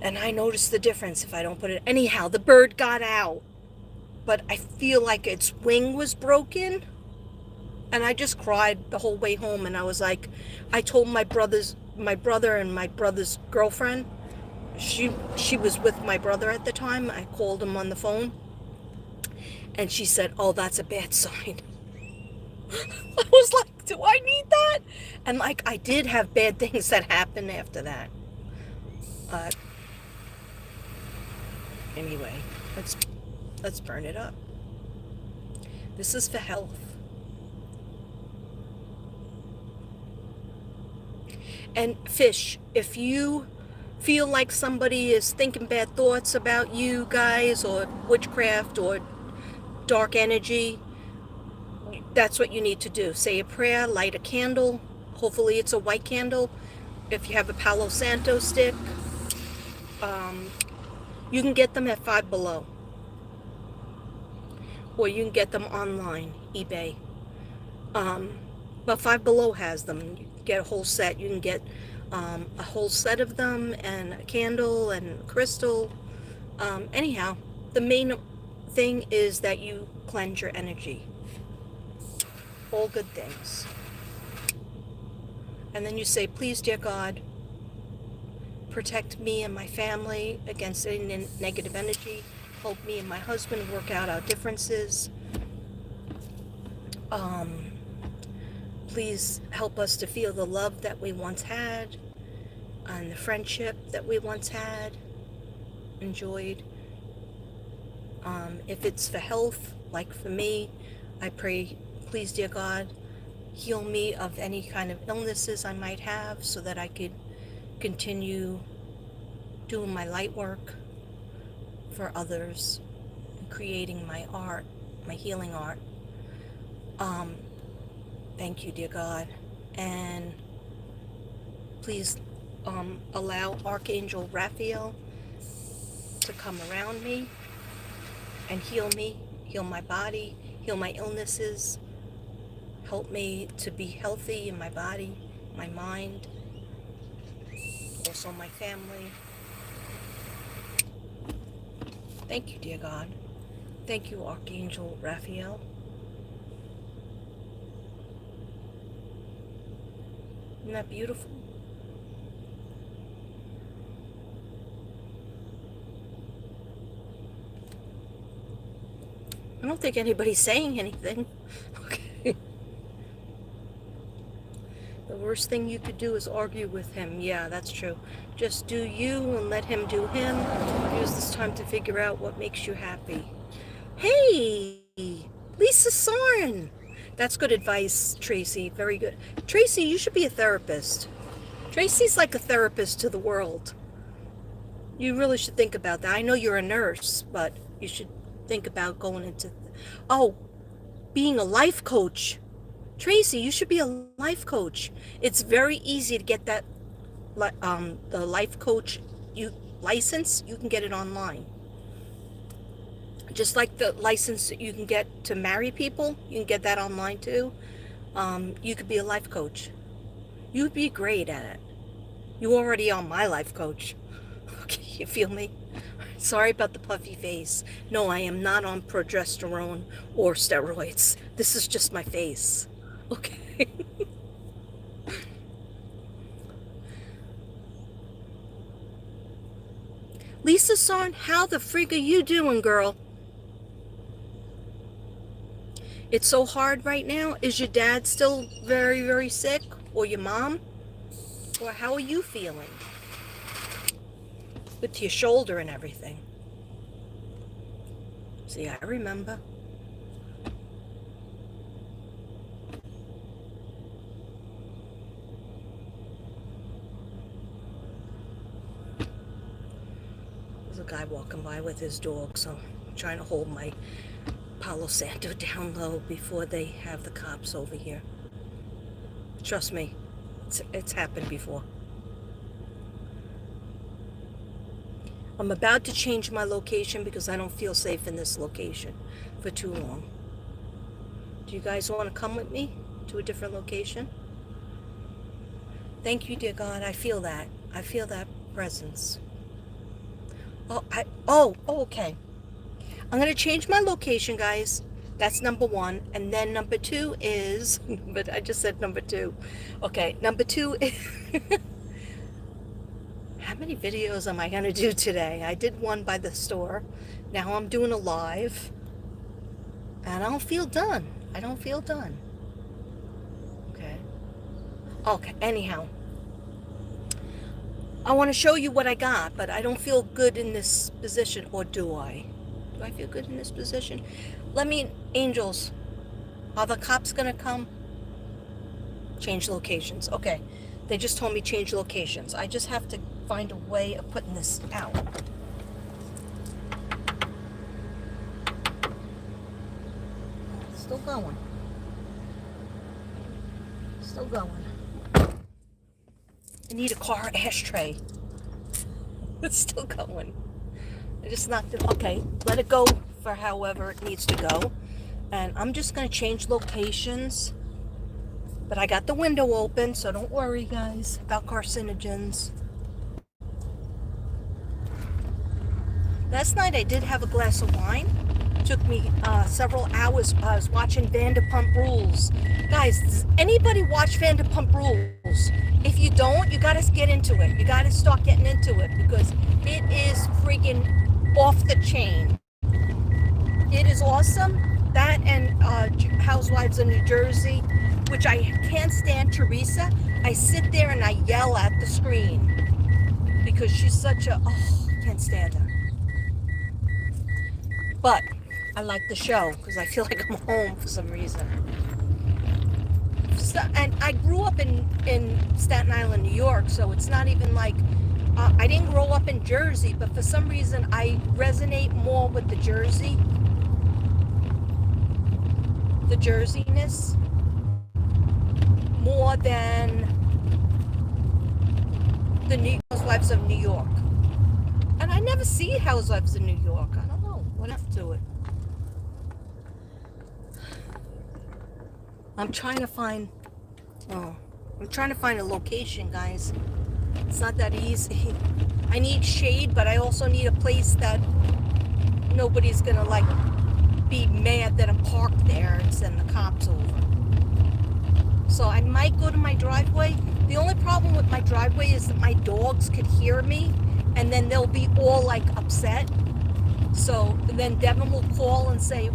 And I notice the difference if I don't put it. Anyhow, the bird got out, but I feel like its wing was broken. And I just cried the whole way home. And I was like, I told my brother and my brother's girlfriend. She was with my brother at the time. I called him on the phone. And she said, oh, that's a bad sign. I was like, do I need that? And like, I did have bad things that happened after that. Anyway, let's burn it up. This is for health. And fish, if you feel like somebody is thinking bad thoughts about you guys, or witchcraft or dark energy, that's what you need to do. Say a prayer, light a candle. Hopefully it's a white candle. If you have a Palo Santo stick, you can get them at Five Below. Or you can get them online, eBay. But Five Below has them. You get a whole set. You can get a whole set of them, and a candle and crystal. Anyhow, the main thing is that you cleanse your energy. All good things. And then you say, please, dear God, protect me and my family against any negative energy. Help me and my husband work out our differences. Please help us to feel the love that we once had and the friendship that we once had, enjoyed. If it's for health, like for me, I pray, please, dear God, heal me of any kind of illnesses I might have so that I could continue doing my light work for others and creating my art, my healing art. Thank you, dear God. And please allow Archangel Raphael to come around me and heal me, heal my body, heal my illnesses, help me to be healthy in my body, my mind, also my family. Thank you, dear God. Thank you, Archangel Raphael. Isn't that beautiful? I don't think anybody's saying anything. Okay. The worst thing you could do is argue with him. Yeah, that's true. Just do you and let him do him. Use this time to figure out what makes you happy. Hey, Lisa Soren. That's good advice, Tracy. Very good. Tracy, you should be a therapist. Tracy's like a therapist to the world. You really should think about that. I know you're a nurse, but you should think about going into being a life coach. Tracy, you should be a life coach. It's very easy to get that the life coach license. You can get it online. Just like the license that you can get to marry people, you can get that online too. You could be a life coach. You'd be great at it. You already are my life coach. Okay, you feel me? Sorry about the puffy face. No, I am not on progesterone or steroids. This is just my face. Okay. Lisa Sarn, how the frig are you doing, girl? It's so hard right now. Is your dad still very, very sick? Or your mom? Or how are you feeling? With your shoulder and everything. See, I remember. There's a guy walking by with his dog, so I'm trying to hold my Palo Santo down low before they have the cops over here. Trust me, it's happened before. I'm about to change my location because I don't feel safe in this location for too long. Do you guys want to come with me to a different location? Thank you, dear God. I feel that. I feel that presence. Okay. I'm going to change my location, guys. That's number one. And then number two is, but I just said number two. Okay, number two is, how many videos am I going to do today? I did one by the store. Now I'm doing a live. And I don't feel done. I don't feel done. Okay, anyhow. I want to show you what I got, but I don't feel good in this position. Or do I? Do I feel good in this position? Angels, are the cops going to come? Change locations. Okay, they just told me change locations. I just have to find a way of putting this out. Still going. Still going. I need a car ashtray. It's still going. I just knocked it. Okay, let it go for however it needs to go. And I'm just going to change locations. But I got the window open, so don't worry, guys, about carcinogens. Last night I did have a glass of wine. Took me several hours. I was watching Vanderpump Rules. Guys, does anybody watch Vanderpump Rules? If you don't, you got to get into it. You got to start getting into it because it is freaking off the chain. It is awesome. That and Housewives of New Jersey, which I can't stand Teresa. I sit there and I yell at the screen because she's such a, I can't stand her. But I like the show because I feel like I'm home for some reason. So, and I grew up in Staten Island, New York, so it's not even like, I didn't grow up in Jersey, but for some reason I resonate more with the Jerseyness, more than the Housewives of New York. And I never see Housewives of New York. I don't know what happened to it. I'm trying to find a location, guys. It's not that easy. I need shade, but I also need a place that nobody's gonna like be mad that I'm parked there and send the cops over. So I might go to my driveway. The only problem with my driveway is that my dogs could hear me and then they'll be all like upset. So then Devin will call and say,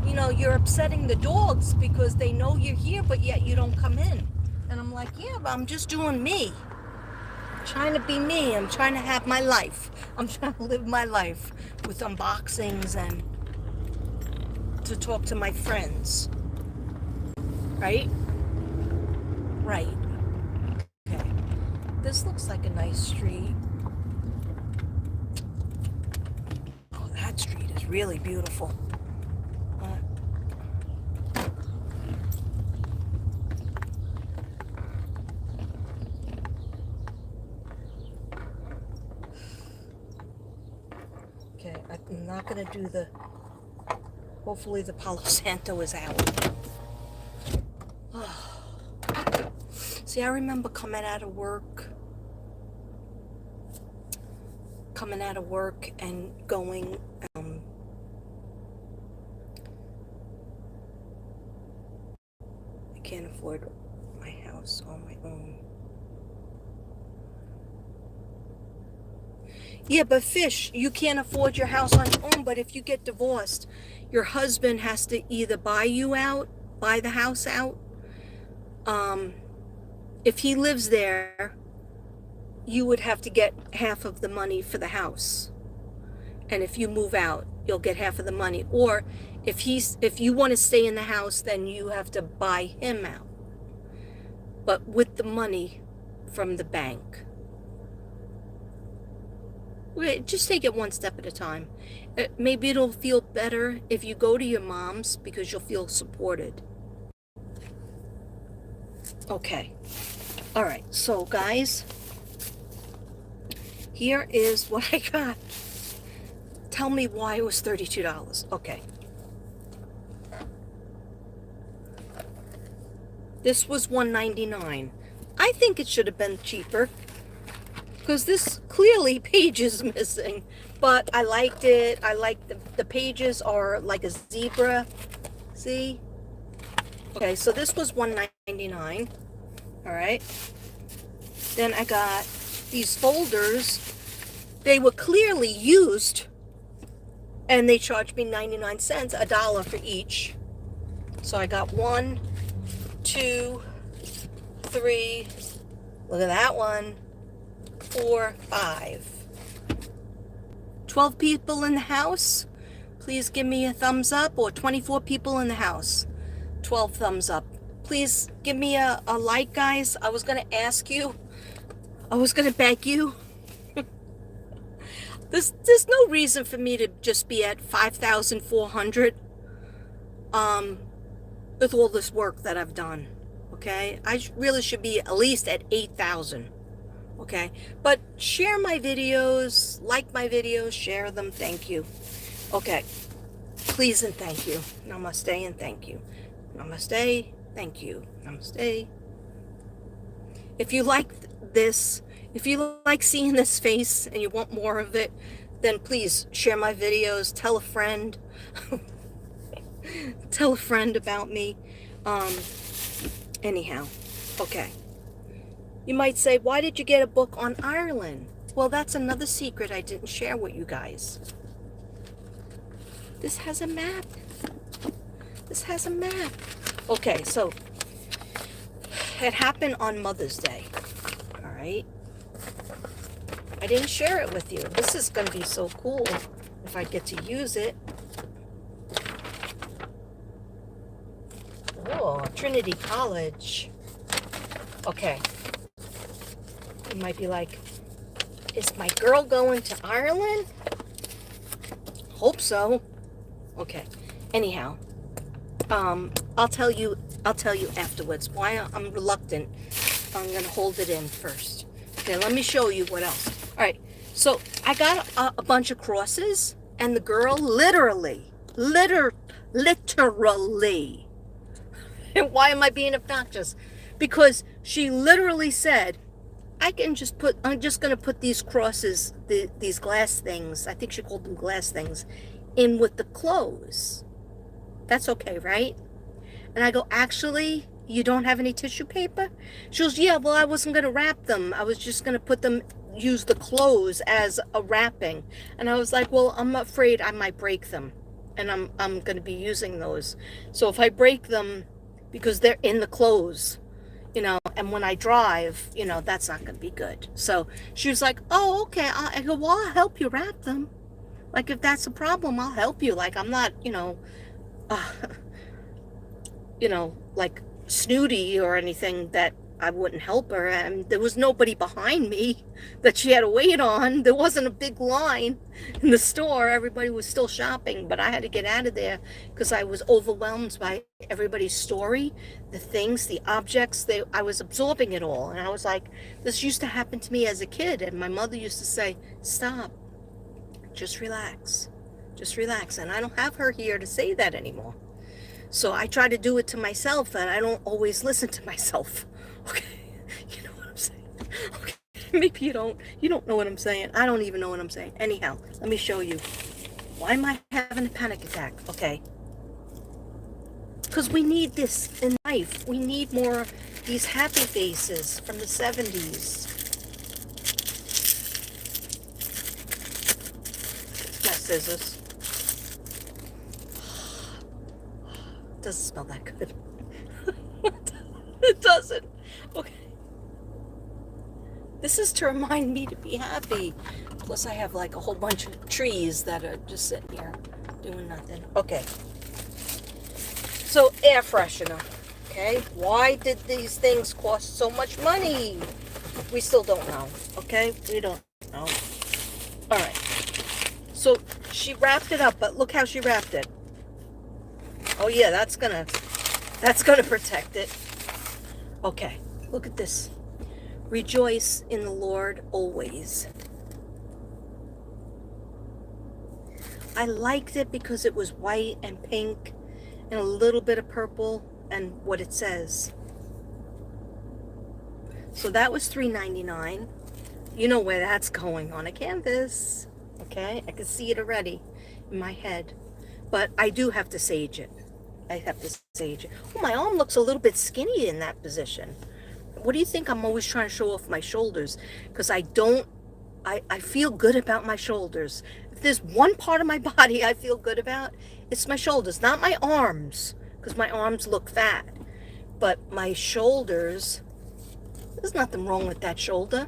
you know, you're upsetting the dogs because they know you're here, but yet you don't come in. And I'm like, yeah, but I'm just doing me. I'm trying to be me. I'm trying to have my life. I'm trying to live my life with unboxings and to talk to my friends. Right? Right. Okay. This looks like a nice street. Oh, that street is really beautiful. Okay, I'm not going to do the... Hopefully the Palo Santo is out. Oh. See, I remember coming out of work and going... I can't afford my house on my own. Yeah, but Fish, you can't afford your house on your own, but if you get divorced, your husband has to either buy the house out. If he lives there, you would have to get half of the money for the house. And if you move out, you'll get half of the money. Or if you want to stay in the house, then you have to buy him out. But with the money from the bank. Just take it one step at a time. Maybe it'll feel better if you go to your mom's because you'll feel supported. Okay. All right. So, guys, here is what I got. Tell me why it was $32. Okay. This was $1.99. I think it should have been cheaper, because this clearly page is missing, but I liked it. I like the pages are like a zebra. See? Okay, so this was $1.99. All right. Then I got these folders. They were clearly used, and they charged me 99 cents, $1 for each. So I got 1, 2, 3. Look at that one. 4, 5. 12 people in the house. Please give me a thumbs up. Or 24 people in the house. 12 thumbs up. Please give me a like, guys. I was going to ask you. I was going to beg you. There's no reason for me to just be at 5,400 with all this work that I've done. Okay? I really should be at least at 8,000. Okay? But share my videos, like my videos, share them. Thank you. Okay. Please and thank you. Namaste and thank you. Namaste. Thank you. Namaste. If you like this, if you like seeing this face and you want more of it, then please share my videos. Tell a friend. Tell a friend about me. Anyhow, okay. You might say, why did you get a book on Ireland? Well, that's another secret I didn't share with you guys. This has a map. This has a map. Okay, so it happened on Mother's Day. All right. I didn't share it with you. This is going to be so cool if I get to use it. Oh, Trinity College. Okay. You might be like, is my girl going to Ireland? Hope so. Okay. Anyhow, I'll tell you afterwards why I'm reluctant. I'm going to hold it in first. Okay, let me show you what else. All right. So I got a bunch of crosses, and the girl literally. And why am I being obnoxious? Because she literally said, I'm just going to put these crosses, these glass things, I think she called them glass things, in with the clothes. That's okay, right? And I go, actually, you don't have any tissue paper? She goes, yeah, well, I wasn't going to wrap them. I was just going to put them, use the clothes as a wrapping. And I was like, well, I'm afraid I might break them. And I'm going to be using those. So if I break them, because they're in the clothes, you know, and when I drive, you know, that's not going to be good. So she was like, oh, okay. I go, well, I'll help you wrap them. Like, if that's a problem, I'll help you. Like, I'm not, like snooty or anything that I wouldn't help her. And there was nobody behind me that she had to wait on. There wasn't a big line in the store. Everybody was still shopping, but I had to get out of there because I was overwhelmed by everybody's story, the things, the objects. I was absorbing it all. And I was like, this used to happen to me as a kid. And my mother used to say, stop, just relax, just relax. And I don't have her here to say that anymore. So I try to do it to myself, and I don't always listen to myself. Okay, you know what I'm saying? Okay, maybe you don't know what I'm saying. I don't even know what I'm saying. Anyhow, let me show you. Why am I having a panic attack? Okay. Because we need this in life. We need more of these happy faces from the 70s. My scissors. It doesn't smell that good. It doesn't. Okay. This is to remind me to be happy. Plus I have like a whole bunch of trees that are just sitting here doing nothing. Okay. So air freshener. Okay. Why did these things cost so much money? We still don't know. Okay. We don't know. All right. So she wrapped it up, but look how she wrapped it. Oh yeah, that's gonna protect it. Okay, look at this. Rejoice in the Lord always. I liked it because it was white and pink and a little bit of purple and what it says. So that was $3.99. You know where that's going, on a canvas. Okay, I can see it already in my head. But I do have to sage it. I have to sage it. Oh, my arm looks a little bit skinny in that position. What do you think? I'm always trying to show off my shoulders because I feel good about my shoulders. If there's one part of my body I feel good about, it's my shoulders, not my arms, because my arms look fat. But my shoulders, there's nothing wrong with that shoulder.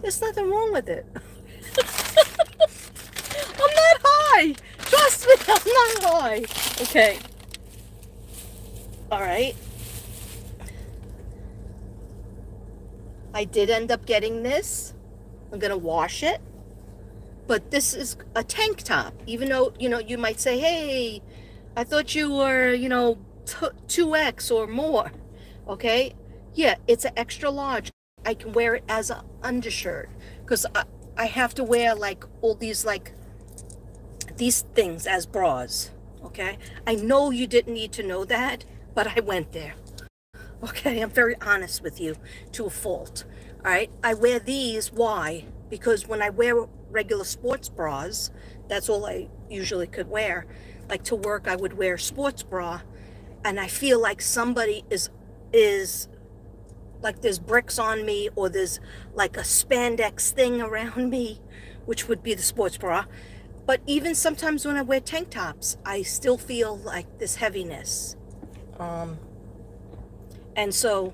There's nothing wrong with it. I'm not high. Trust me, I'm not high. Okay. All right. I did end up getting this. I'm going to wash it. But this is a tank top. Even though, you might say, hey, I thought you were, 2X or more. Okay? Yeah, it's an extra large. I can wear it as an undershirt. Because I have to wear, like, all these, like, these things as bras. Okay? I know you didn't need to know that, but I went there. Okay, I'm very honest with you to a fault. All right, I wear these. Why? Because when I wear regular sports bras, that's all I usually could wear. Like to work, I would wear sports bra, and I feel like somebody is like there's bricks on me, or there's like a spandex thing around me, which would be the sports bra. But even sometimes when I wear tank tops, I still feel like this heaviness. And so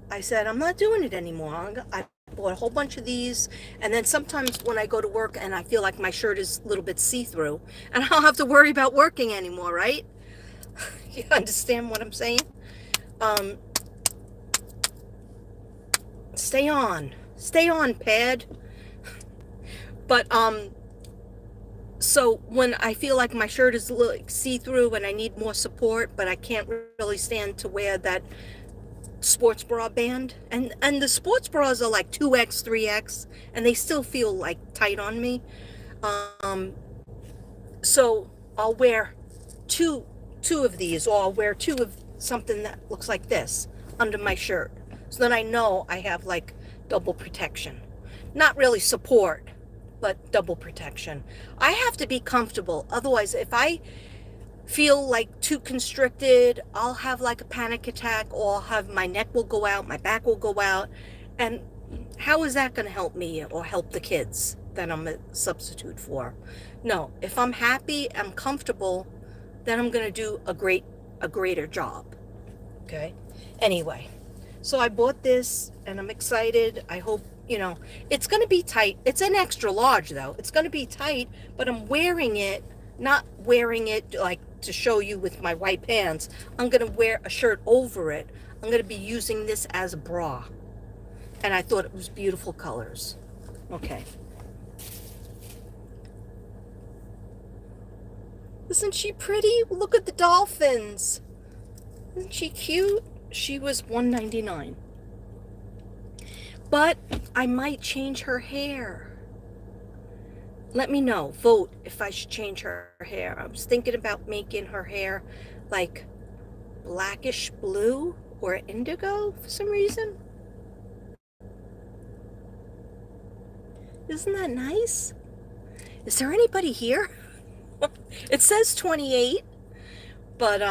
I said, I'm not doing it anymore. I bought a whole bunch of these. And then sometimes when I go to work and I feel like my shirt is a little bit see-through, and I don't have to worry about working anymore, right? You understand what I'm saying? Stay on, pad. But, so when I feel like my shirt is a little see-through and I need more support, but I can't really stand to wear that sports bra band, and the sports bras are like 2X, 3X, and they still feel like tight on me. So I'll wear two of these, or I'll wear two of something that looks like this under my shirt, so that I know I have like double protection. Not really support, but double protection. I have to be comfortable. Otherwise, if I feel like too constricted, I'll have like a panic attack, or I'll have my neck will go out, my back will go out. And how is that going to help me or help the kids that I'm a substitute for? No, if I'm happy, I'm comfortable, then I'm going to do a greater job. Okay. Anyway, so I bought this and I'm excited. I hope, it's going to be tight. It's an extra large though. It's going to be tight, but I'm wearing it, not wearing it like to show you with my white pants. I'm going to wear a shirt over it. I'm going to be using this as a bra. And I thought it was beautiful colors. Okay. Isn't she pretty? Look at the dolphins. Isn't she cute? She was $1.99. But I might change her hair. Let me know. Vote if I should change her hair. I was thinking about making her hair like blackish blue or indigo for some reason. Isn't that nice? Is there anybody here? It says 28, but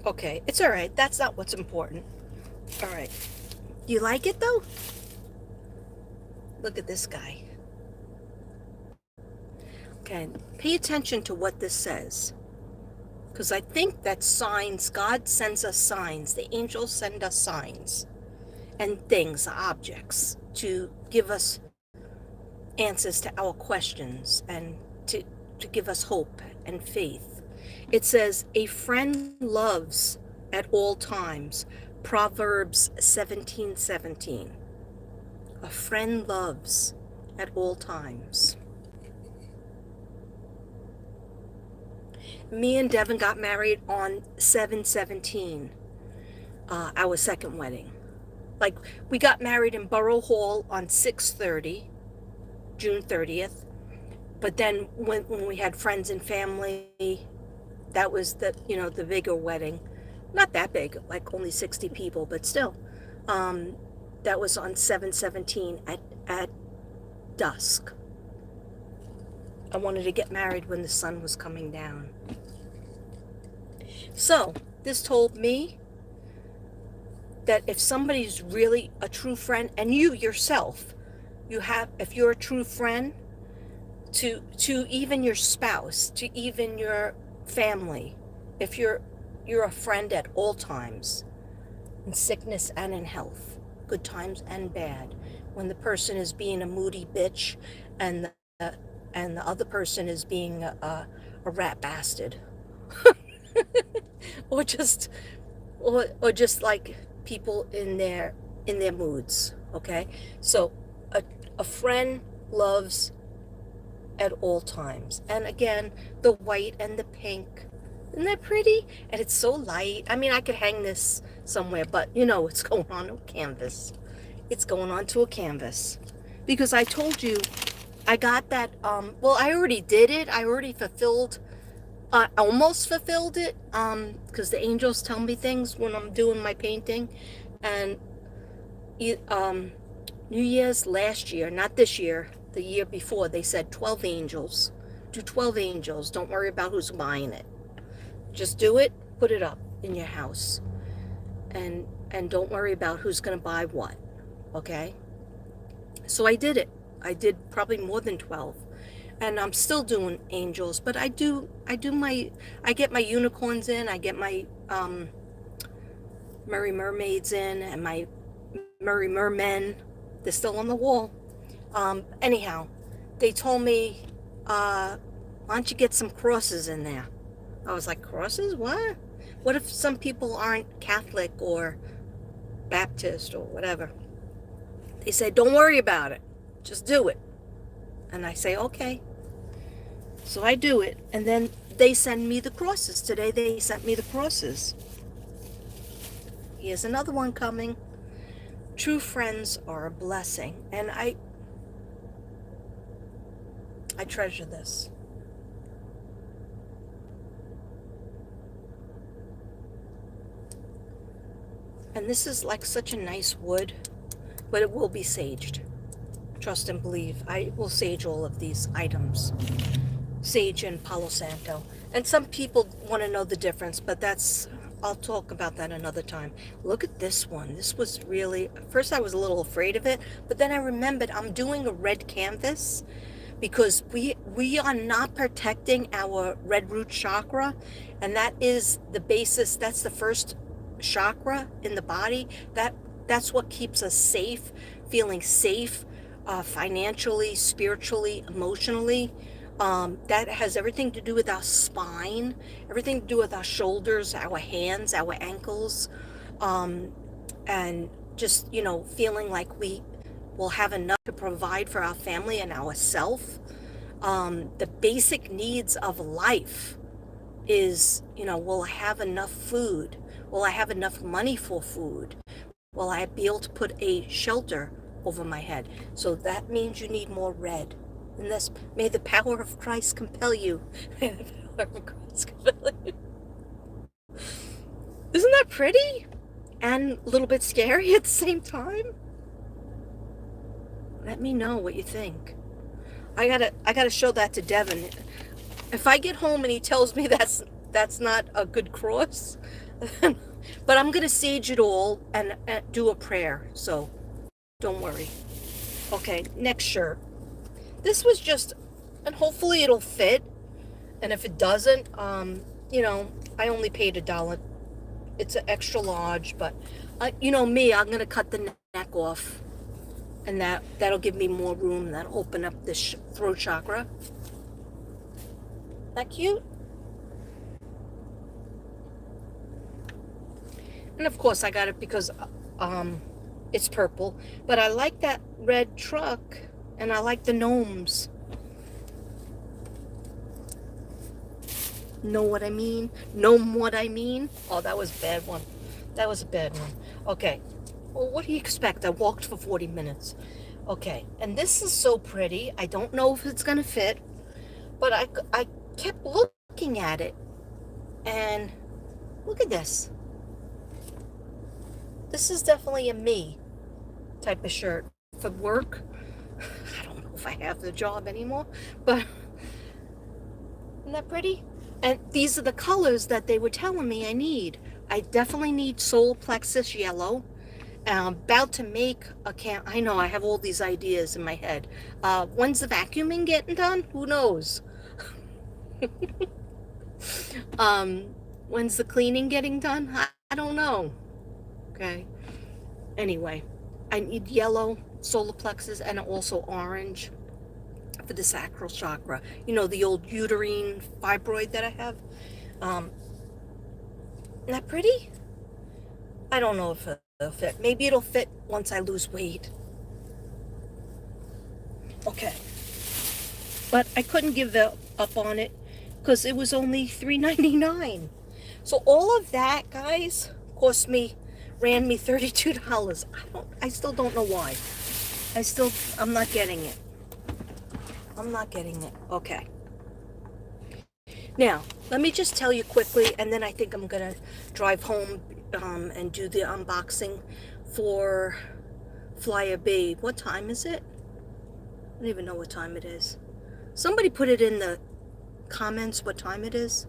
okay, it's all right. That's not what's important. All right. Do you like it though? Look at this guy. Okay, pay attention to what this says, because I think that's signs. God sends us signs. The angels send us signs and things, objects, to give us answers to our questions and to give us hope and faith. It says, a friend loves at all times. Proverbs 17:17. A friend loves at all times. Me and Devin got married on 7/17, our second wedding. Like, we got married in Borough Hall on 6/30, June 30th. But then when we had friends and family, that was the bigger wedding. Not that big, like only 60 people, but still. that was on 7/17 at dusk. I wanted to get married when the sun was coming down. So this told me that if somebody's really a true friend, and you yourself, if you're a true friend to even your spouse, to even your family, if you're a friend at all times, in sickness and in health, good times and bad, when the person is being a moody bitch and the other person is being a rat bastard, or just like people in their moods. Okay, so a friend loves at all times. And again, the white and the pink, isn't that pretty? And it's so light. I mean, I could hang this somewhere, but you know, it's going on a canvas. It's going onto a canvas, because I told you I got that. Well, I already did it. I already almost fulfilled it, because the angels tell me things when I'm doing my painting. And New Year's last year, not this year, the year before, they said 12 angels. Do 12 angels. Don't worry about who's buying it. Just do it, put it up in your house. And don't worry about who's going to buy what. Okay? So I did it. I did probably more than 12. And I'm still doing angels, but I get my unicorns in, I get my Merry Mermaids in, and my Merry Mermen. They're still on the wall. Anyhow, they told me, why don't you get some crosses in there? I was like, crosses? What? What if some people aren't Catholic or Baptist or whatever? They said, don't worry about it. Just do it. And I say, okay. So I do it. And then they send me the crosses. Today they sent me the crosses. Here's another one coming. True friends are a blessing. And I treasure this. And this is like such a nice wood, but it will be saged. Trust and believe. I will sage all of these items. Sage and Palo Santo. And some people want to know the difference, but I'll talk about that another time. Look at this one. This was really, first I was a little afraid of it, but then I remembered I'm doing a red canvas because we are not protecting our red root chakra, and that is the basis. That's the first chakra in the body. That's what keeps us safe, feeling safe, financially, spiritually, emotionally. That has everything to do with our spine, everything to do with our shoulders, our hands, our ankles, and just, feeling like we will have enough to provide for our family and ourselves. The basic needs of life is, will I have enough food? Will I have enough money for food? Will I be able to put a shelter over my head? So that means you need more red. And this, may the power of Christ compel you. May the power of Christ compel you. Isn't that pretty? And a little bit scary at the same time? Let me know what you think. I gotta show that to Devin. If I get home and he tells me that's not a good cross, but I'm gonna sage it all and do a prayer. So don't worry. Okay, next shirt. This was just, and hopefully it'll fit. And if it doesn't, I only paid $1. It's an extra large, but me, I'm gonna cut the neck off, and that'll give me more room. That'll open up this throat chakra. That cute? And of course I got it because it's purple, but I like that red truck, and I like the gnomes. Know what I mean? Gnome what I mean? Oh, that was a bad one. That was a bad one. Okay. Well, what do you expect? I walked for 40 minutes. Okay. And this is so pretty. I don't know if it's going to fit, but I kept looking at it. And look at this. This is definitely a me. type of shirt for work. I don't know if I have the job anymore, but isn't that pretty? And these are the colors that they were telling me I need. I definitely need solar plexus yellow. I'm about to make a I know I have all these ideas in my head. When's the vacuuming getting done? Who knows? When's the cleaning getting done? I don't know. Okay. Anyway, I need yellow solar plexus and also orange for the sacral chakra. You know, the old uterine fibroid that I have. Isn't that pretty? I don't know if it'll fit. Maybe it'll fit once I lose weight. Okay. But I couldn't give up on it because it was only $3.99. So all of that, guys, ran me $32. I still don't know why. I'm not getting it. I'm not getting it. Okay. Now, let me just tell you quickly, and then I think I'm going to drive home and do the unboxing for Flyer B. What time is it? I don't even know what time it is. Somebody put it in the comments what time it is.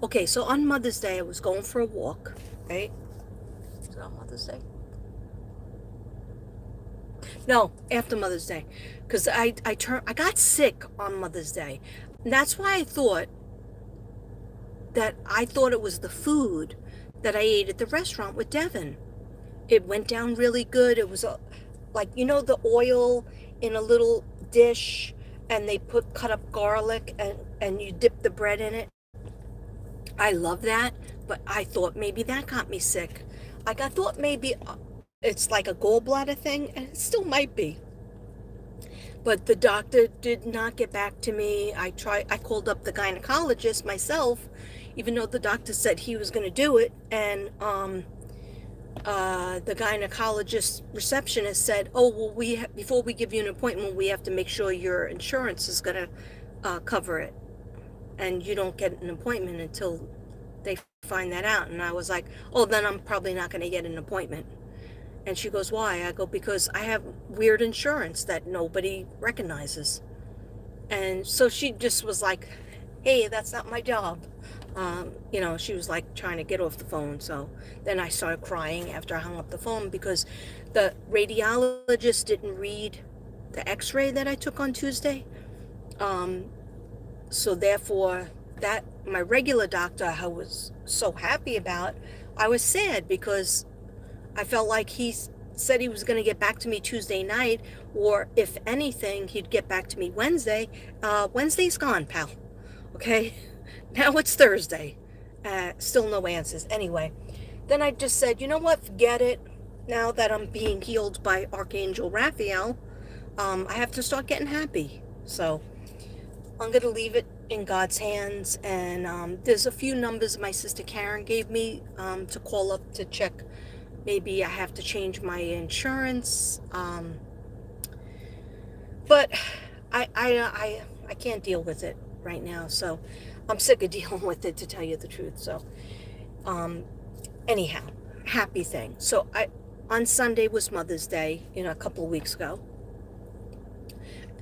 Okay, so on Mother's Day, I was going for a walk, right? Is it on Mother's Day? No, after Mother's Day, because I got sick on Mother's Day. And that's why I thought it was the food that I ate at the restaurant with Devin. It went down really good. It was like, you know, the oil in a little dish, and they cut up garlic and you dip the bread in it. I love that, but I thought maybe that got me sick. I thought maybe it's like a gallbladder thing, and it still might be. But the doctor did not get back to me. I called up the gynecologist myself, even though the doctor said he was going to do it, and the gynecologist receptionist said, "Oh, well, before we give you an appointment, we have to make sure your insurance is going to cover it, and you don't get an appointment until they find that out." And I was like, "Oh, then I'm probably not going to get an appointment." And she goes, "Why?" I go, "Because I have weird insurance that nobody recognizes." And so she just was like, "Hey, that's not my job." You know, she was like trying to get off the phone. So then I started crying after I hung up the phone because the radiologist didn't read the x-ray that I took on Tuesday. So therefore, that my regular doctor I was so happy about, I was sad because I felt like he said he was going to get back to me Tuesday night, or if anything, he'd get back to me Wednesday. Wednesday's gone, pal. Okay? Now it's Thursday. Still no answers. Anyway, then I just said, you know what? Forget it. Now that I'm being healed by Archangel Raphael, I have to start getting happy. So I'm going to leave it in God's hands. And there's a few numbers my sister Karen gave me to call up to check. Maybe I have to change my insurance. But I can't deal with it right now. So I'm sick of dealing with it, to tell you the truth. So anyhow, happy thing. So on Sunday was Mother's Day, a couple of weeks ago.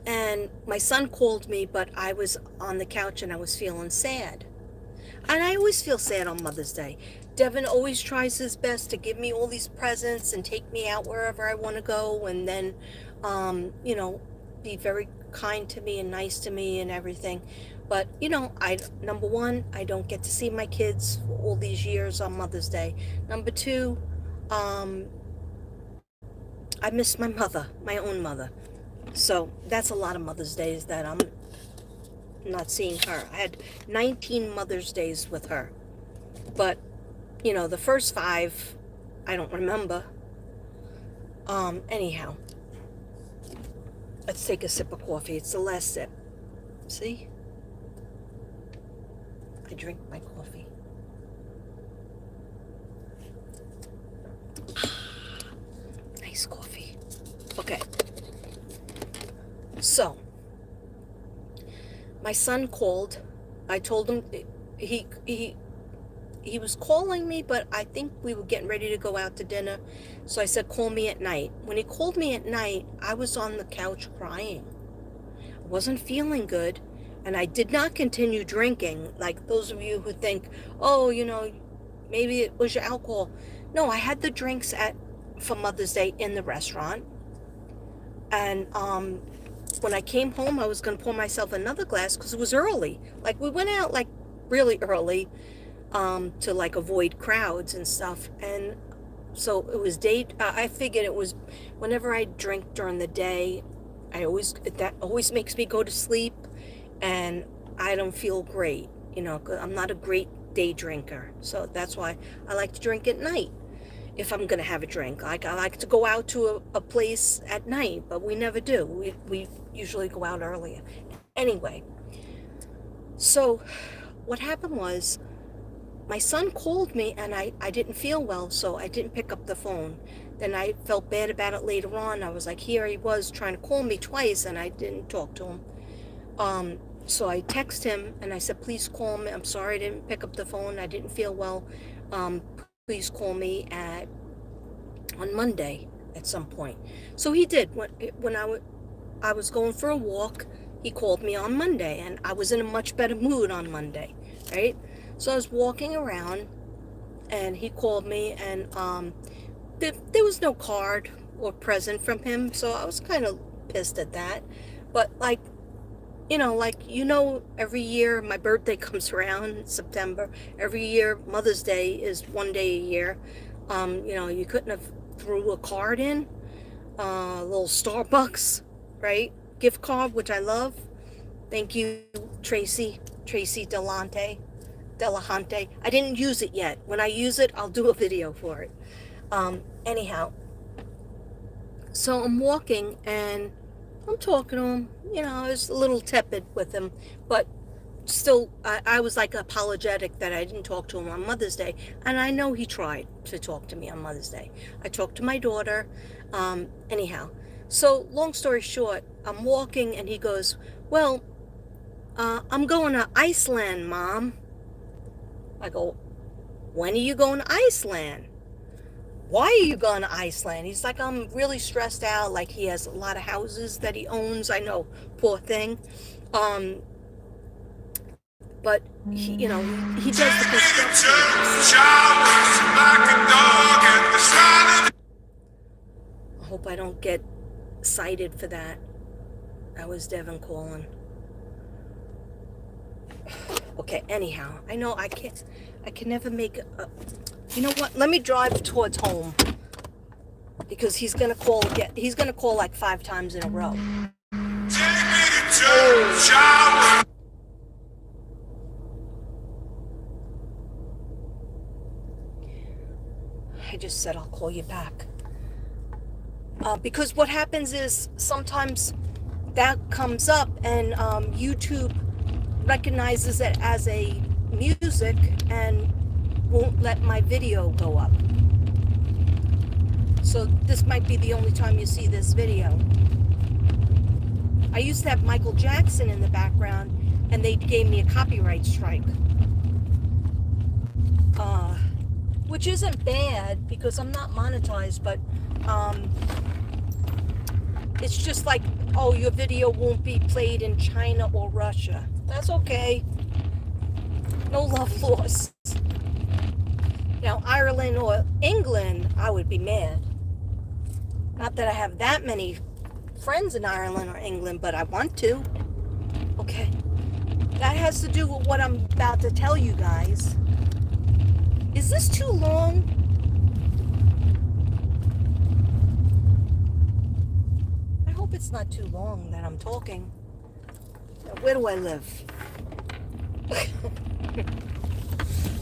And my son called me, but I was on the couch and I was feeling sad. And I always feel sad on Mother's Day. Devin always tries his best to give me all these presents and take me out wherever I want to go, and then, be very kind to me and nice to me and everything. But, number one, I don't get to see my kids for all these years on Mother's Day. Number two, I miss my mother, my own mother. So that's a lot of Mother's Days that I'm not seeing her. I had 19 Mother's Days with her. But, the first 5, I don't remember. Anyhow, let's take a sip of coffee. It's the last sip. See? I drink my coffee. Nice coffee. Okay. So, my son called. I told him he he was calling me, but I think we were getting ready to go out to dinner. So I said, call me at night. When he called me at night, I was on the couch crying. I wasn't feeling good. And I did not continue drinking. Like those of you who think, oh, maybe it was your alcohol. No, I had the drinks for Mother's Day in the restaurant. And when I came home, I was going to pour myself another glass because it was early. Like we went out like really early to like avoid crowds and stuff. And so it was I figured it was whenever I drink during the day, that always makes me go to sleep, and I don't feel great. 'Cause I'm not a great day drinker, so that's why I like to drink at night. If I'm gonna have a drink, like I like to go out to a place at night, but we never do. We usually go out earlier. Anyway, so what happened was my son called me and I didn't feel well, so I didn't pick up the phone. Then I felt bad about it later on. I was like, here he was trying to call me twice and I didn't talk to him. So I texted him and I said, please call me. I'm sorry I didn't pick up the phone. I didn't feel well. Please call me on Monday at some point. So he did. When I was going for a walk, he called me on Monday, and I was in a much better mood on Monday, right? So I was walking around, and he called me, and there was no card or present from him, so I was kind of pissed at that. But every year my birthday comes around in September. Every year Mother's Day is one day a year. You couldn't have threw a card in, a little Starbucks, right? Gift card, which I love. Thank you, Tracy Delahante. I didn't use it yet. When I use it, I'll do a video for it. Anyhow, so I'm walking and I'm talking to him. I was a little tepid with him, but still, I was like apologetic that I didn't talk to him on Mother's Day. And I know he tried to talk to me on Mother's Day. I talked to my daughter. Anyhow, so long story short, I'm walking and he goes, well, I'm going to Iceland, Mom. I go, when are you going to Iceland? Why are you going to Iceland? He's like, I'm really stressed out. Like he has a lot of houses that he owns. I know, poor thing. But he does the construction. I hope I don't get cited for that. That was Devin calling. Okay, anyhow, I know I can never make a, you know what? Let me drive towards home because he's gonna call again. He's gonna call like 5 times in a row. I just said I'll call you back. Because what happens is sometimes that comes up and YouTube recognizes it as a music and won't let my video go up. So this might be the only time you see this video. I used to have Michael Jackson in the background and they gave me a copyright strike. Which isn't bad because I'm not monetized, but it's just like, oh, your video won't be played in China or Russia. That's okay. No love lost. Now, Ireland or England, I would be mad. Not that I have that many friends in Ireland or England, but I want to. Okay. That has to do with what I'm about to tell you guys. Is this too long? I hope it's not too long that I'm talking. Now, where do I live?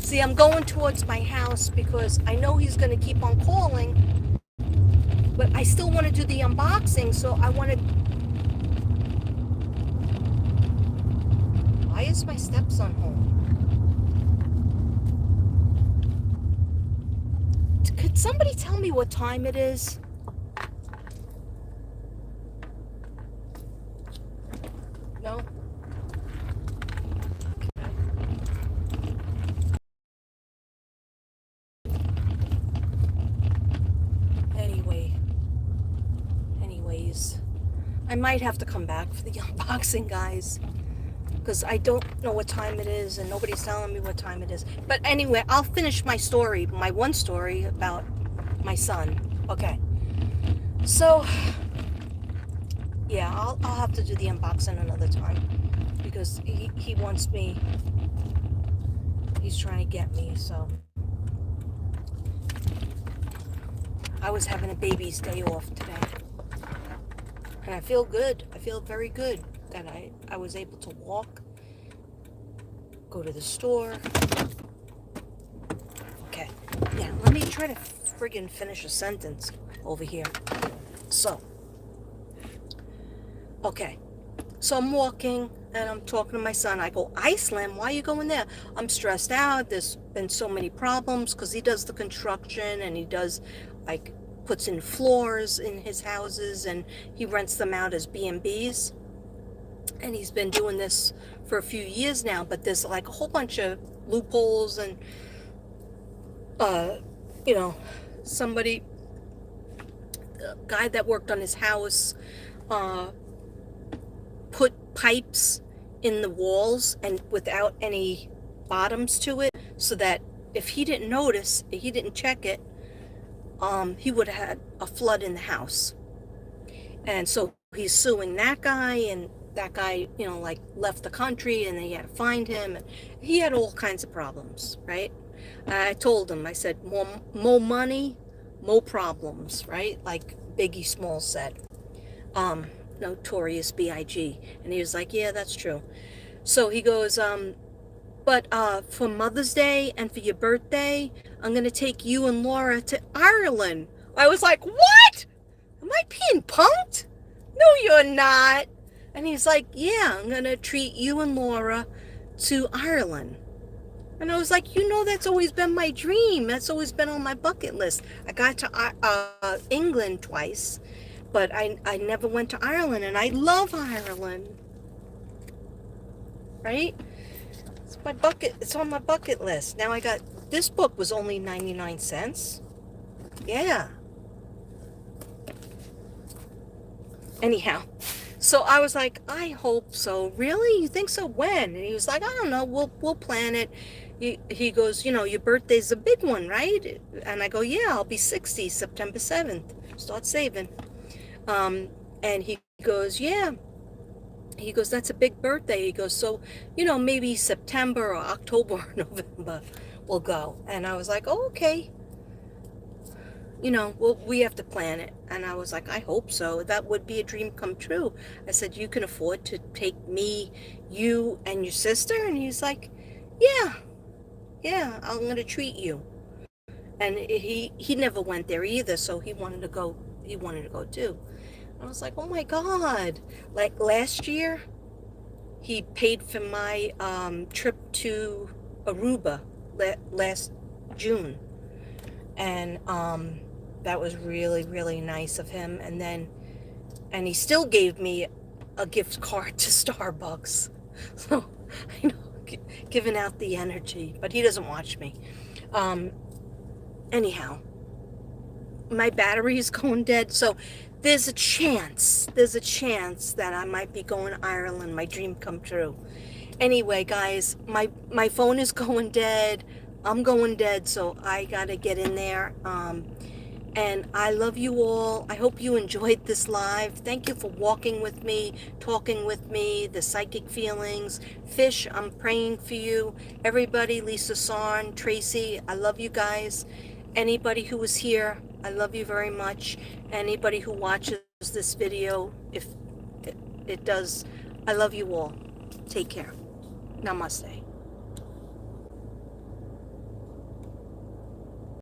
See, I'm going towards my house because I know he's going to keep on calling, but I still want to do the unboxing, so I want to... Why is my stepson home? Could somebody tell me what time it is? No? I might have to come back for the unboxing, guys, because I don't know what time it is and nobody's telling me what time it is. But anyway, I'll finish my story, my one story about my son. Okay. So, yeah, I'll have to do the unboxing another time because he wants me, he's trying to get me, so. I was having a baby's day off today. And I feel good. I feel very good that I was able to walk, go to the store. Okay. Yeah, let me try to friggin' finish a sentence over here. So, okay. So I'm walking and I'm talking to my son. I go, Iceland, why are you going there? I'm stressed out. There's been so many problems because he does the construction and he does like puts in floors in his houses and he rents them out as B&Bs. And he's been doing this for a few years now, but there's like a whole bunch of loopholes and, you know, somebody, the guy that worked on his house, put pipes in the walls and without any bottoms to it, so that if he didn't notice, if he didn't check it, he would have had a flood in the house. And so he's suing that guy, and that guy, you know, like left the country and they had to find him. And he had all kinds of problems, right? I told him, I said, more money, more problems, right? Like Biggie Smalls said. Notorious B.I.G. And he was like, yeah, that's true. So he goes, but for Mother's Day and for your birthday, I'm going to take you and Laura to Ireland. I was like, what? Am I being punked? No, you're not. And he's like, yeah, I'm going to treat you and Laura to Ireland. And I was like, you know, that's always been my dream. That's always been on my bucket list. I got to England twice, but I never went to Ireland, and I love Ireland. Right? It's on my bucket list. Now this book was only 99 cents. Yeah. Anyhow, so I was like, I hope so. Really? You think so? When? And he was like, I don't know. We'll plan it. He goes, you know, your birthday's a big one, right? And I go, yeah, I'll be 60 September 7th. Start saving. And he goes, yeah. He goes, that's a big birthday. He goes, so, you know, maybe September or October or November we'll go. And I was like, oh, okay. You know, we have to plan it. And I was like, I hope so. That would be a dream come true. I said, you can afford to take me, you, and your sister? And he's like, yeah, I'm going to treat you. And he never went there either, so he wanted to go too. I was like, oh my God. Like last year, he paid for my trip to Aruba last June. And that was really, really nice of him. And he still gave me a gift card to Starbucks. So, you know, giving out the energy. But he doesn't watch me. Anyhow, my battery is going dead. So there's a chance that I might be going to Ireland, my dream come true. Anyway, guys, my phone is going dead. I'm going dead, so I gotta get in there. And I love you all. I hope you enjoyed this live. Thank you for walking with me, talking with me, the psychic feelings. Fish, I'm praying for you. Everybody, Lisa Sarn, Tracy, I love you guys. Anybody who was here, I love you very much. Anybody who watches this video, if it does, I love you all. Take care. Namaste.